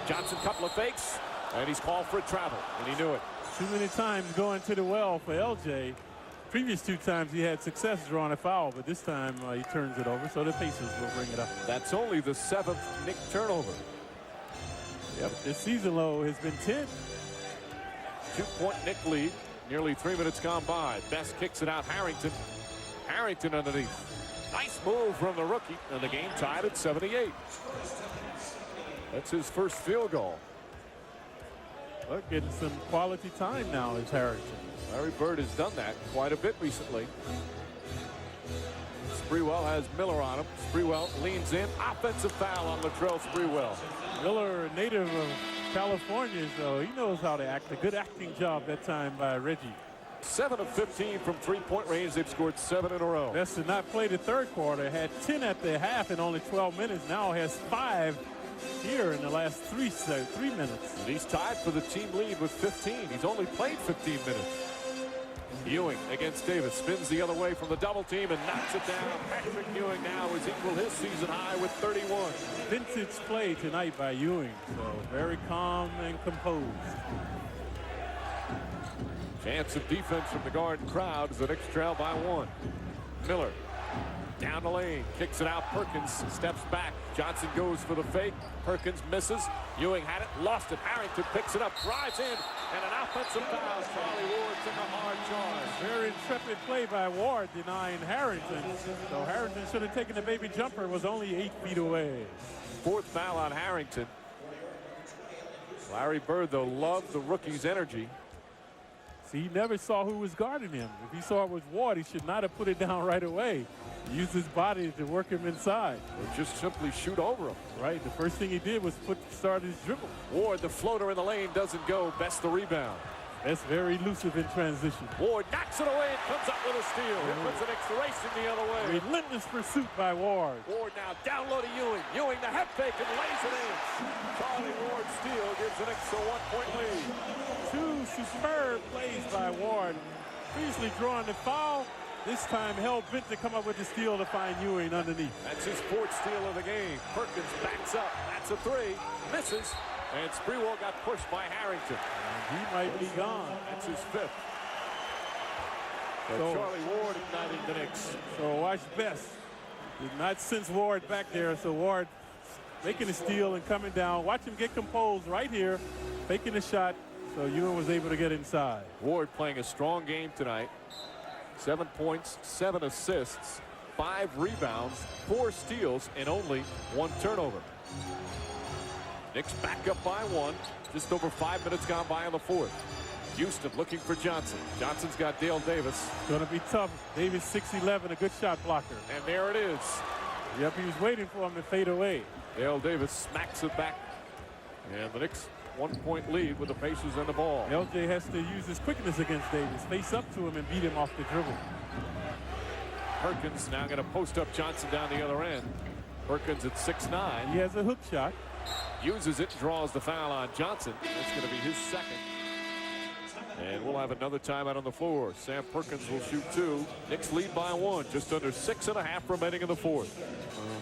Johnson, couple of fakes, and he's called for a travel, and he knew it. Too many times going to the well for LJ. Previous 2 times he had success drawing a foul, but this time he turns it over, so the Pacers will bring it up. That's only the 7th Knick turnover. Yep, this season low has been 10. 2-point Knick lead. Nearly 3 minutes gone by. Best kicks it out. Harrington. Harrington underneath. Nice move from the rookie, and the game tied at 78. That's his first field goal. Look, getting some quality time now is Harrington. Larry Bird has done that quite a bit recently. Sprewell has Miller on him. Sprewell leans in. Offensive foul on Latrell Sprewell. Miller, a native of California, so he knows how to act. A good acting job that time by Reggie. 7 of 15 from 3-point range. They've scored 7 in a row. Best did not play the 3rd quarter. Had 10 at the half in only 12 minutes. Now has 5 here in the last 3 minutes. And he's tied for the team lead with 15. He's only played 15 minutes. Ewing against Davis. Spins the other way from the double team and knocks it down. Patrick Ewing now has equaled his season high with 31. Vintage play tonight by Ewing. So very calm and composed. Chance of defense from the Garden crowd as the Knicks trail by 1. Miller down the lane, kicks it out. Perkins steps back. Johnson goes for the fake. Perkins misses. Ewing had it, lost it. Harrington picks it up, drives in, and an offensive foul. Charlie Ward took a hard charge. Very intrepid play by Ward denying Harrington. So Harrington should have taken the baby jumper, was only 8 feet away. 4th foul on Harrington. Larry Bird, though, loved the rookie's energy. See, he never saw who was guarding him. If he saw it was Ward, he should not have put it down right away. He used his body to work him inside. Or just simply shoot over him. Right, the first thing he did was start his dribble. Ward, the floater in the lane, doesn't go. Best the rebound. That's very elusive in transition. Ward knocks it away and comes up with a steal. Here puts the Knicks racing the other way. Relentless pursuit by Ward. Ward now down low to Ewing. Ewing the head fake and lays it in. Charlie Ward's steal gives the Knicks a 1-point lead. Two superb plays by Ward. Previously drawing the foul. This time hell-bent to come up with the steal to find Ewing underneath. That's his fourth steal of the game. Perkins backs up. That's a three. Misses. And Sprewell got pushed by Harrington. He might be gone. That's his fifth. So Charlie Ward igniting the Knicks. So watch Best. Did not sense Ward back there. So Ward making a steal and coming down. Watch him get composed right here. Faking the shot. So Ewing was able to get inside. Ward playing a strong game tonight. 7 points, 7 assists, 5 rebounds, 4 steals, and only 1 turnover. Knicks back up by 1. Just over 5 minutes gone by in the fourth. Houston looking for Johnson. Johnson's got Dale Davis. It's going to be tough. Davis 6'11", a good shot blocker. And there it is. Yep, he was waiting for him to fade away. Dale Davis smacks it back. And the Knicks 1-point lead with the Pacers and the ball. LJ has to use his quickness against Davis. Face up to him and beat him off the dribble. Perkins now going to post up Johnson down the other end. Perkins at 6'9". He has a hook shot. Uses it, draws the foul on Johnson. That's going to be his second. And we'll have another timeout on the floor. Sam Perkins will shoot 2. Knicks lead by 1. Just under 6.5 remaining in the fourth.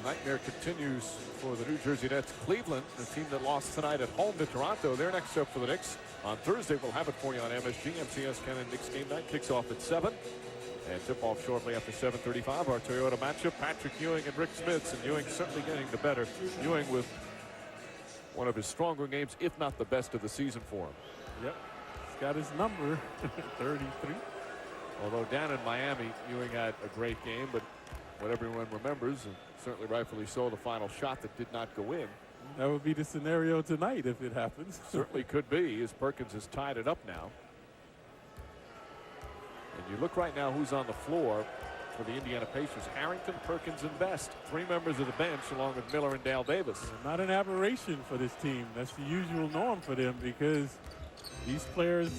Nightmare continues for the New Jersey Nets. Cleveland, the team that lost tonight at home to Toronto. They're next up for the Knicks. On Thursday, we'll have it for you on MSG. MCS Cannon Knicks game night kicks off at 7. And tip-off shortly after 7:35. Our Toyota matchup, Patrick Ewing and Rick Smits. And Ewing certainly getting the better. Ewing with one of his stronger games, if not the best of the season for him. Yep. He's got his number, 33. Although down in Miami, Ewing had a great game, but what everyone remembers, and certainly rightfully so, the final shot that did not go in. That would be the scenario tonight if it happens. Certainly could be, as Perkins has tied it up now. And you look right now who's on the floor for the Indiana Pacers. Harrington, Perkins, and Best. 3 members of the bench along with Miller and Dale Davis. Not an aberration for this team. That's the usual norm for them because these players,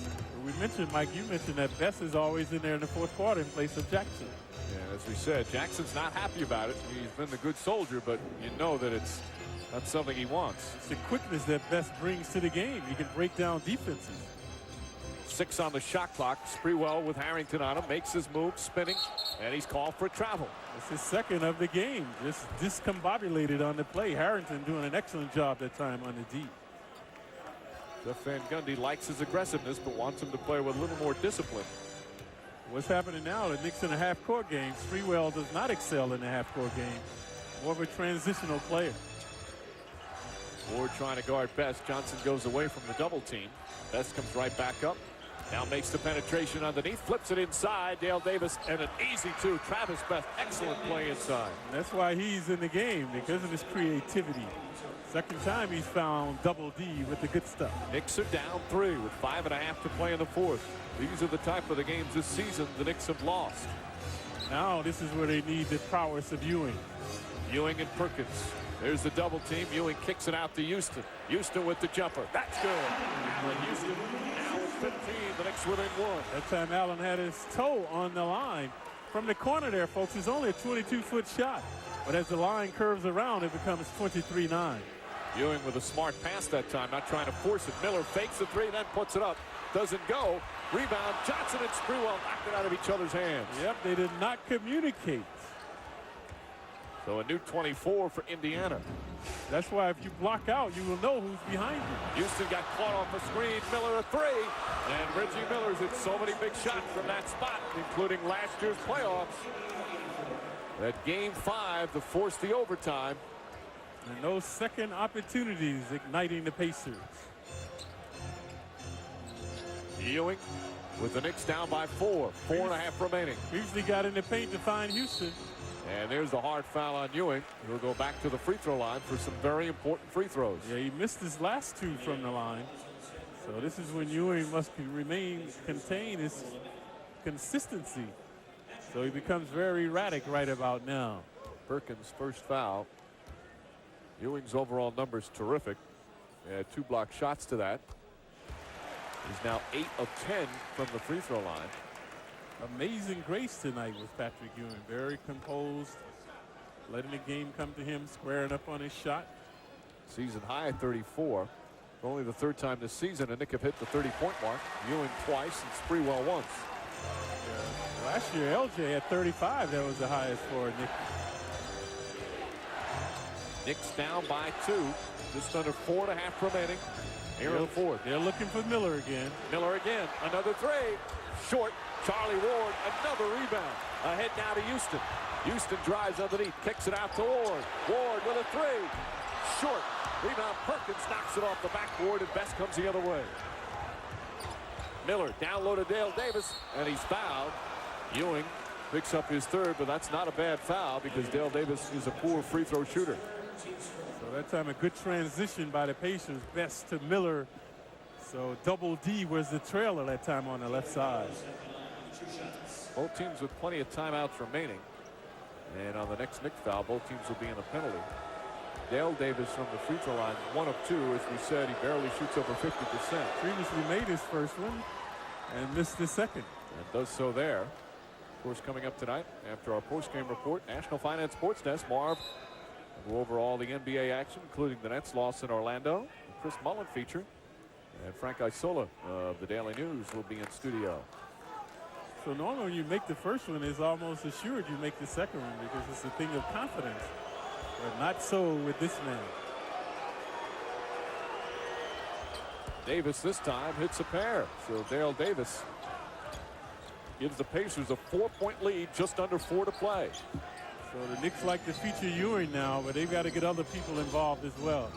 we mentioned, Mike, you mentioned that Best is always in there in the fourth quarter in place of Jackson. Yeah, as we said, Jackson's not happy about it. He's been the good soldier, but you know that it's not something he wants. It's the quickness that Best brings to the game. He can break down defenses. 6 on the shot clock. Sprewell with Harrington on him. Makes his move, spinning, and he's called for travel. It's his second of the game. Just discombobulated on the play. Harrington doing an excellent job that time on the D. Jeff Van Gundy likes his aggressiveness, but wants him to play with a little more discipline. What's happening now, the Knicks in a half-court game, Sprewell does not excel in the half-court game. More of a transitional player. Ward trying to guard Best. Johnson goes away from the double team. Best comes right back up. Now makes the penetration underneath, flips it inside. Dale Davis and an easy 2. Travis Best, excellent play inside. And that's why he's in the game, because of his creativity. Second time he's found double D with the good stuff. Knicks are down 3 with 5.5 to play in the fourth. These are the type of the games this season the Knicks have lost. Now this is where they need the prowess of Ewing. Ewing and Perkins. There's the double team. Ewing kicks it out to Houston. Houston with the jumper. That's good. And Houston now with 15. The Knicks within 1. That time Allen had his toe on the line. From the corner there, folks, it's only a 22-foot shot. But as the line curves around, it becomes 23-9. Ewing with a smart pass that time, not trying to force it. Miller fakes the 3, then puts it up. Doesn't go. Rebound. Johnson and Sprewell knocked it out of each other's hands. Yep, they did not communicate. So a new 24 for Indiana. That's why if you block out, you will know who's behind you. Houston got caught off a screen. Miller a 3. And Reggie Miller's hit so many big shots from that spot, including last year's playoffs. That game 5 to force the overtime. And those second opportunities igniting the Pacers. Ewing with the Knicks down by 4. 4.5 remaining. Usually got in the paint to find Houston. And there's the hard foul on Ewing. He'll go back to the free throw line for some very important free throws. Yeah, he missed his last 2 from the line. So this is when Ewing must contain his consistency. So he becomes very erratic right about now. Perkins' first foul. Ewing's overall numbers terrific. 2 block shots to that. He's now 8 of 10 from the free throw line. Amazing grace tonight with Patrick Ewing. Very composed, letting the game come to him, squaring up on his shot. Season high 34. Only the third time this season a Knick have hit the 30-point mark. Ewing twice and Sprewell once. Last year, LJ had 35. That was the highest for Knick. Knicks down by 2. Just under 4.5 remaining. Here in the fourth. They're looking for Miller again. Miller again. Another three. Short. Charlie Ward. Another rebound. Ahead now to Houston. Houston drives underneath. Kicks it out to Ward. Ward with a three. Short. Rebound. Perkins knocks it off the backboard, and Best comes the other way. Miller down low to Dale Davis, and he's fouled. Ewing picks up his third, but that's not a bad foul because Dale Davis is a poor free throw shooter. So that time a good transition by the Pacers. Best to Miller. So Double D was the trailer that time on the left side. Both teams with plenty of timeouts remaining. And on the next Knick foul, both teams will be in a penalty. Dale Davis from the free throw line, 1 of 2. As we said, he barely shoots over 50%. Previously made his first one and missed the second. And does so there. Of course, coming up tonight after our post-game report, National Finance Sports Desk, Marv will go over all the NBA action, including the Nets loss in Orlando. Chris Mullen feature. And Frank Isola of the Daily News will be in studio. So normally when you make the first one, it's almost assured you make the second one because it's a thing of confidence. But not so with this man. Davis this time hits a pair. So Dale Davis gives the Pacers a 4-point lead, just under 4 to play. So the Knicks like to feature Ewing now, but they've got to get other people involved as well.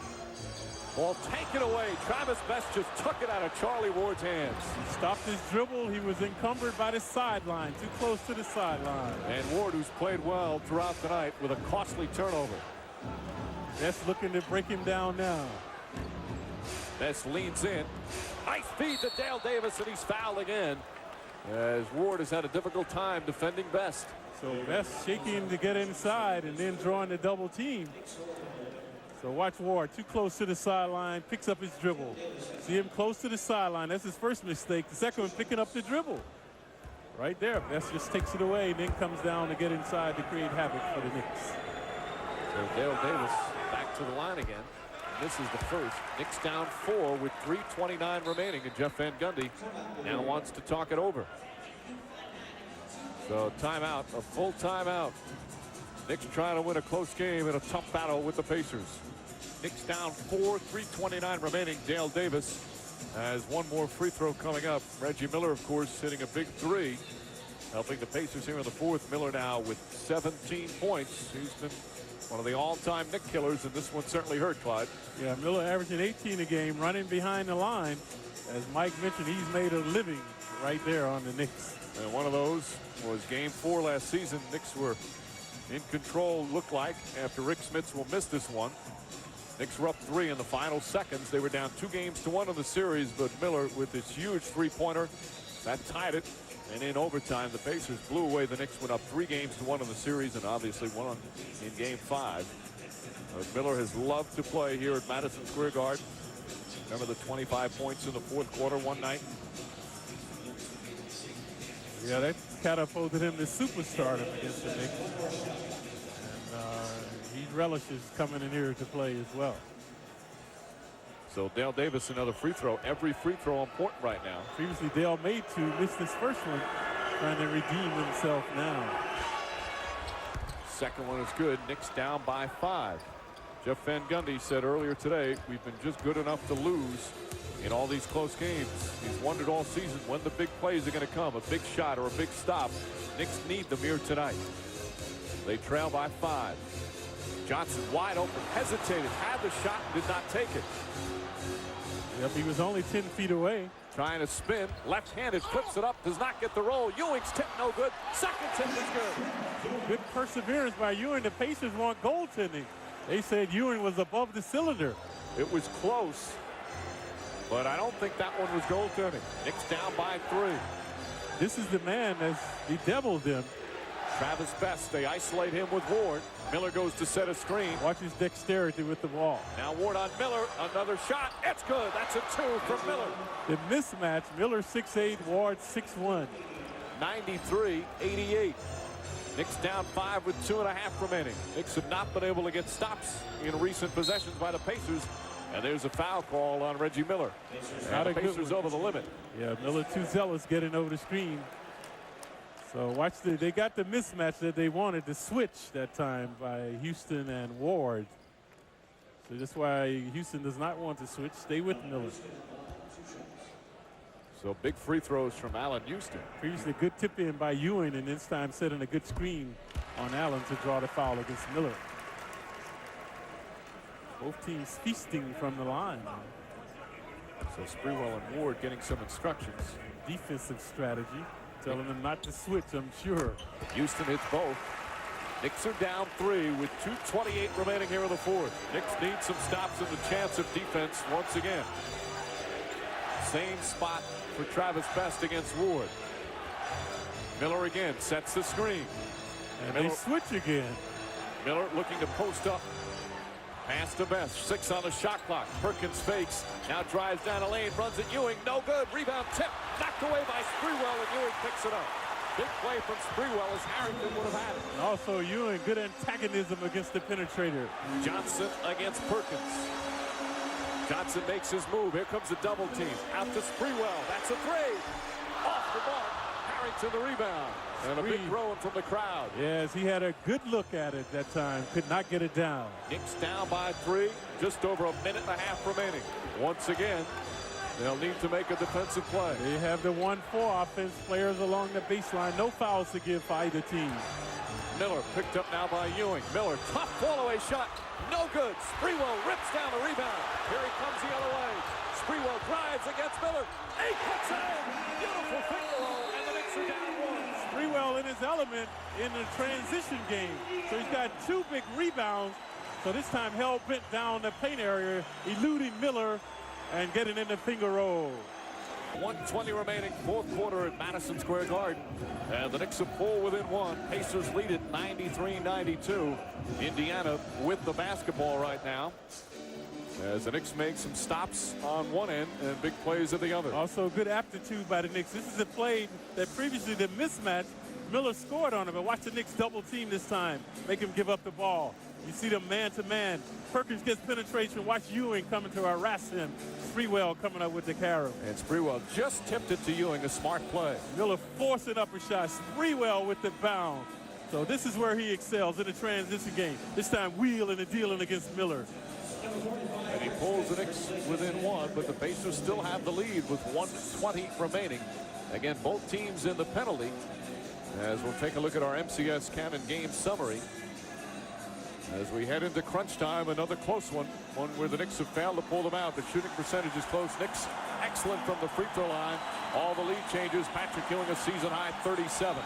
Ball taken away. Travis Best just took it out of Charlie Ward's hands. He stopped his dribble. He was encumbered by the sideline, too close to the sideline. And Ward, who's played well throughout the night, with a costly turnover. Best looking to break him down now. Best leans in. Nice feed to Dale Davis, and he's fouled again, as Ward has had a difficult time defending Best. So Best shaking him to get inside and then drawing the double team. So watch Ward, too close to the sideline, picks up his dribble. See him close to the sideline. That's his first mistake. The second one, picking up the dribble. Right there. Best just takes it away and then comes down to get inside to create havoc for the Knicks. So Dale Davis back to the line again. And this is the first. Knicks down 4 with 3:29 remaining, and Jeff Van Gundy now wants to talk it over. So timeout, a full timeout. Knicks trying to win a close game in a tough battle with the Pacers. Knicks down 4, 3:29 remaining. Dale Davis has one more free throw coming up. Reggie Miller, of course, hitting a big three, helping the Pacers here in the fourth. Miller now with 17 points. He's been one of the all-time Knick killers, and this one certainly hurt, Clyde. Yeah, Miller averaging 18 a game, running behind the line. As Mike mentioned, he's made a living right there on the Knicks. And one of those was Game 4 last season. Knicks were in control, looked like, after Rick Smits will miss this one. Knicks were up 3 in the final seconds. They were down 2-1 in the series, but Miller with this huge three-pointer that tied it. And in overtime, the Pacers blew away the Knicks, went up 3-1 in the series, and obviously won in Game 5. Miller has loved to play here at Madison Square Garden. Remember the 25 points in the fourth quarter one night? Yeah, that catapulted him to superstardom against the Knicks. And he relishes coming in here to play as well. So Dale Davis, another free throw. Every free throw important right now. Previously, Dale made 2, missed his first one, trying to redeem himself now. Second one is good. Knicks down by 5. Jeff Van Gundy said earlier today, we've been just good enough to lose in all these close games. He's wondered all season when the big plays are going to come, a big shot or a big stop. Knicks need them here tonight. They trail by 5. Johnson wide open, hesitated, had the shot, did not take it. Yep, he was only 10 feet away. Trying to spin, left-handed, flips it up, does not get the roll. Ewing's tip no good. Second tip is good. Good perseverance by Ewing. The Pacers want goaltending. They said Ewing was above the cylinder. It was close, but I don't think that one was goaltending. Knicks down by 3. This is the man that's bedeviled them. Travis Best, they isolate him with Ward. Miller goes to set a screen. Watch his dexterity with the ball. Now Ward on Miller, another shot. It's good. That's a 2 from Miller. The mismatch, Miller 6'8", Ward 6'1". 93-88. Knicks down 5 with 2.5 remaining. Knicks have not been able to get stops in recent possessions by the Pacers. And there's a foul call on Reggie Miller. Not and a the good Pacers one. over the limit. Yeah, Miller too zealous getting over the screen. So watch they got the mismatch that they wanted, the switch that time by Houston and Ward. So that's why Houston does not want to switch. Stay with Miller. So big free throws from Allen Houston. Previously good tip in by Ewing, and this time setting a good screen on Allen to draw the foul against Miller. Both teams feasting from the line. So Sprewell and Ward getting some instructions. Defensive strategy, telling them not to switch, I'm sure. Houston hits both. Knicks are down 3 with 2:28 remaining here in the fourth. Knicks need some stops and a chance of defense once again. Same spot for Travis Best against Ward. Miller again sets the screen. And Miller, they switch again. Miller looking to post up. Pass to Best. 6 on the shot clock. Perkins fakes. Now drives down the lane. Runs at Ewing. No good. Rebound tip. Knocked away by Sprewell, and Ewing picks it up. Big play from Sprewell as Harrington would have had it. And also Ewing, good antagonism against the penetrator. Johnson against Perkins. Johnson makes his move. Here comes a double team. Out to Sprewell. That's a 3. Off the mark. Harrington the rebound. And a big throw from the crowd. Yes, he had a good look at it that time. Could not get it down. Knicks down by 3. Just over a minute and a half remaining. Once again, they'll need to make a defensive play. They have the 1-4 offense, players along the baseline. No fouls to give for either team. Miller picked up now by Ewing. Miller, tough fall-away shot. No good. Sprewell rips down the rebound. Here he comes the other way. Sprewell drives against Miller. He puts it in. Beautiful finger roll, and the Knicks are down 1. Sprewell in his element in the transition game. So he's got 2 big rebounds. So this time hell-bent down the paint area, eluding Miller and getting in the finger roll. 1:20 remaining, fourth quarter at Madison Square Garden. And the Knicks have pulled within 1. Pacers lead it 93-92. Indiana with the basketball right now, as the Knicks make some stops on one end and big plays at the other. Also good aptitude by the Knicks. This is a play that previously the mismatch, Miller scored on it, but watch the Knicks double team this time. Make him give up the ball. You see them man-to-man. Perkins gets penetration. Watch Ewing coming to harass him. Sprewell coming up with the carry. And Sprewell just tipped it to Ewing, a smart play. Miller forcing up a shot. Sprewell with the bound. So this is where he excels in the transition game. This time wheeling and dealing against Miller. And he pulls the Knicks within 1, but the Pacers still have the lead with 1:20 remaining. Again, both teams in the penalty. As we'll take a look at our MCS Cannon game summary. As we head into crunch time, another close one where the Knicks have failed to pull them out. The shooting percentage is close. Knicks excellent from the free throw line. All the lead changes. Patrick Ewing a season-high 37.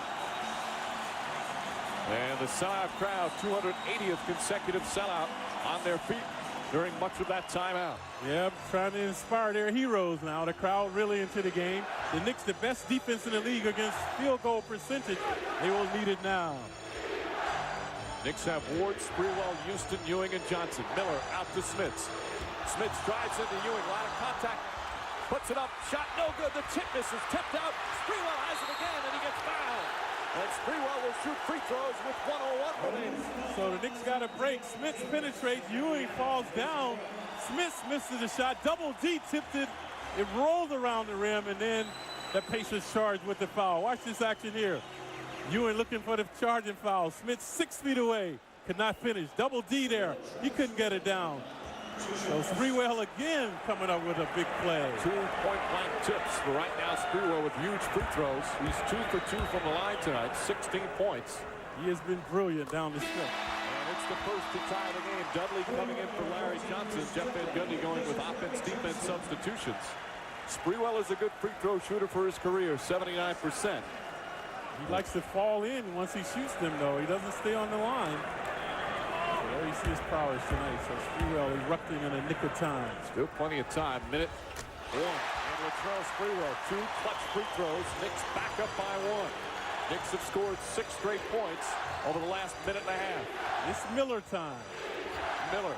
And the sellout crowd, 280th consecutive sellout on their feet during much of that timeout. Yeah, trying to inspire their heroes now. The crowd really into the game. The Knicks, the best defense in the league against field goal percentage. They will need it now. Knicks have Ward, Sprewell, Houston, Ewing, and Johnson. Miller out to Smits. Smits drives into Ewing. A lot of contact. Puts it up. Shot no good. The tip misses. Tipped out. Sprewell has it again, and he gets fouled. And Sprewell will shoot free throws with 1:01 remaining. So the Knicks got a break. Smits penetrates. Ewing falls down. Smits misses a shot. Double D tipped it. It rolled around the rim, and then the Pacers charged with the foul. Watch this action here. Ewing looking for the charging foul. Smits 6 feet away. Could not finish. Double D there. He couldn't get it down. So Sprewell again coming up with a big play. 2 point-blank tips. But right now, Sprewell with huge free throws. He's 2 for 2 from the line tonight. 16 points. He has been brilliant down the stretch. And it's the first to tie the game. Dudley coming in for Larry Johnson. Jeff Van Gundy going with offense-defense substitutions. Sprewell is a good free throw shooter for his career, 79%. He likes to fall in once he shoots them, though. He doesn't stay on the line. So there you see his prowess tonight. So Sprewell erupting in a nick of time. Still plenty of time. Minute 1. And Latrell Sprewell, 2 clutch free throws. Knicks back up by 1. Knicks have scored 6 straight points over the last minute and a half. It's Miller time. Miller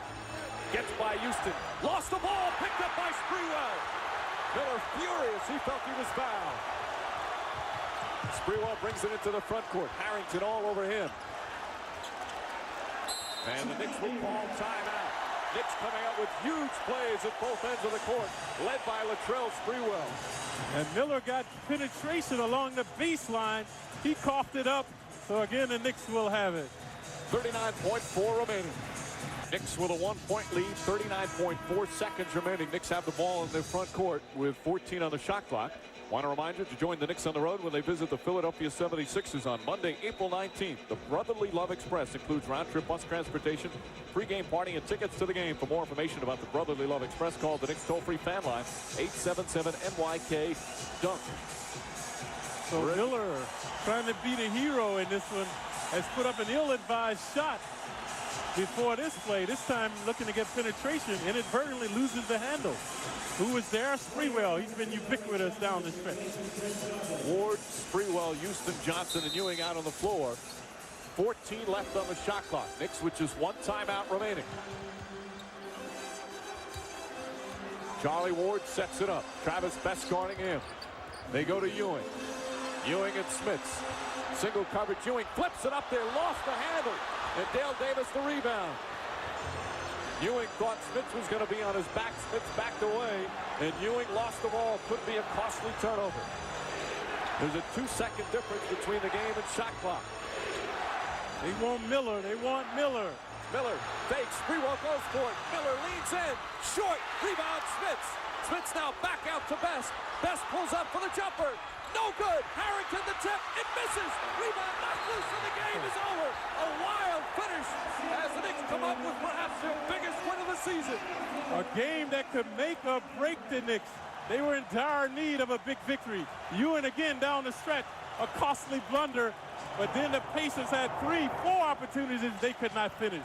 gets by Houston. Lost the ball. Picked up by Sprewell. Miller furious. He felt he was fouled. Sprewell brings it into the front court. Harrington all over him. And the Knicks will call timeout. Knicks coming up with huge plays at both ends of the court, led by Latrell Sprewell. And Miller got penetration along the baseline. He coughed it up. So again, the Knicks will have it. 39.4 remaining. Knicks with a 1-point lead, 39.4 seconds remaining. Knicks have the ball in their front court with 14 on the shot clock. Want to remind you to join the Knicks on the road when they visit the Philadelphia 76ers on Monday, April 19th. The Brotherly Love Express includes round-trip bus transportation, pre-game party, and tickets to the game. For more information about the Brotherly Love Express, call the Knicks toll-free fan line, 877-NYK-DUNK. So Miller, trying to be the hero in this one, has put up an ill-advised shot before this play. This time looking to get penetration, inadvertently loses the handle. Who was there? Sprewell. He's been ubiquitous down the stretch. Ward, Sprewell, Houston, Johnson, and Ewing out on the floor. 14 left on the shot clock. Knicks with just 1 timeout remaining. Charlie Ward sets it up. Travis Best guarding him. They go to Ewing. Ewing and Smits. Single coverage. Ewing flips it up there. Lost the handle. And Dale Davis the rebound. Ewing thought Smits was going to be on his back. Smits backed away. And Ewing lost the ball. Could be a costly turnover. There's a 2-second difference between the game and shot clock. They want Miller. They want Miller. Miller fakes. Sprewell goes for it. Miller leans in. Short. Rebound Smits. Smits now back out to Best. Best pulls up for the jumper. No good. Harrington the tip. It misses. Rebound knocked loose and the game is over. A wild finish as the Knicks come up with perhaps their biggest win of the season. A game that could make or break the Knicks. They were in dire need of a big victory. Ewing again down the stretch. A costly blunder. But then the Pacers had 3-4 opportunities they could not finish.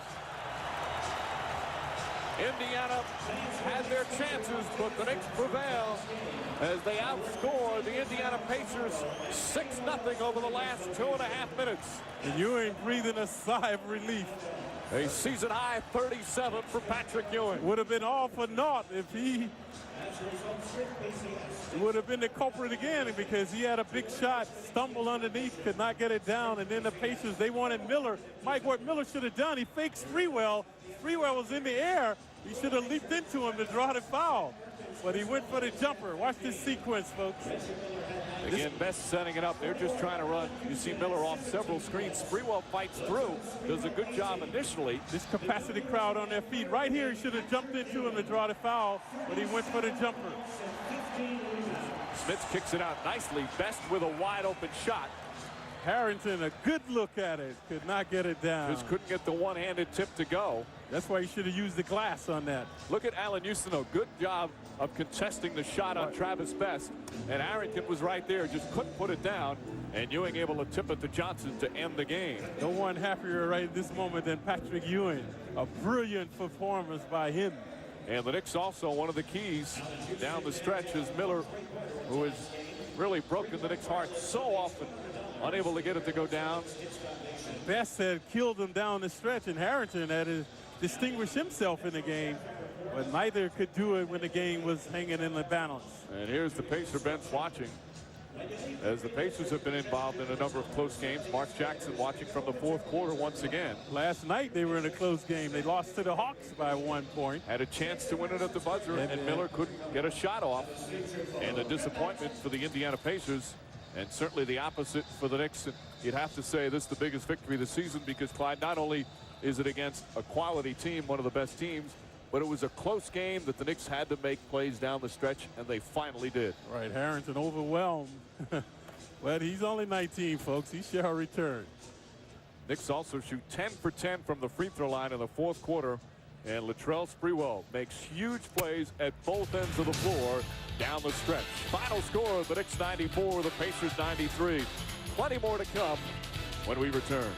Indiana had their chances, but the Knicks prevail as they outscore the Indiana Pacers 6-0 over the last 2.5 minutes. And Ewing breathing a sigh of relief. A season-high 37 for Patrick Ewing. Would have been all for naught if he would have been the culprit again, because he had a big shot, stumbled underneath, could not get it down, and then the Pacers, they wanted Miller. Mike, what Miller should have done, he faked Sprewell. Sprewell was in the air. He should have leaped into him to draw the foul. But he went for the jumper. Watch this sequence, folks. Again, Best setting it up. They're just trying to run. You see Miller off several screens. Sprewell fights through. Does a good job initially. This capacity crowd on their feet. Right here, he should have jumped into him to draw the foul, but he went for the jumper. Smith kicks it out nicely. Best with a wide open shot. Harrington, a good look at it. Could not get it down. Just couldn't get the one-handed tip to go. That's why you should have used the glass on that. Look at Allen Houston, though. Good job of contesting the shot on Travis Best. And Harrington was right there, just couldn't put it down. And Ewing able to tip it to Johnson to end the game. No one happier right at this moment than Patrick Ewing. A brilliant performance by him. And the Knicks also, one of the keys down the stretch is Miller, who has really broken the Knicks' heart so often, unable to get it to go down. Best had killed him down the stretch, and Harrington had distinguished himself in the game, but neither could do it when the game was hanging in the balance. And here's the Pacer bench watching, as the Pacers have been involved in a number of close games. Mark Jackson watching from the fourth quarter once again. Last night they were in a close game. They lost to the Hawks by 1 point. Had a chance to win it at the buzzer, and Miller couldn't get a shot off. And a disappointment for the Indiana Pacers, and certainly the opposite for the Knicks. And you'd have to say this is the biggest victory of the season, because, Clyde, not only is it against a quality team, one of the best teams, but it was a close game that the Knicks had to make plays down the stretch, and they finally did. Right, Harrington overwhelmed. But he's only 19, folks. He shall return. Knicks also shoot 10 for 10 from the free throw line in the fourth quarter. And Latrell Sprewell makes huge plays at both ends of the floor down the stretch. Final score, the Knicks 94, the Pacers 93. Plenty more to come when we return.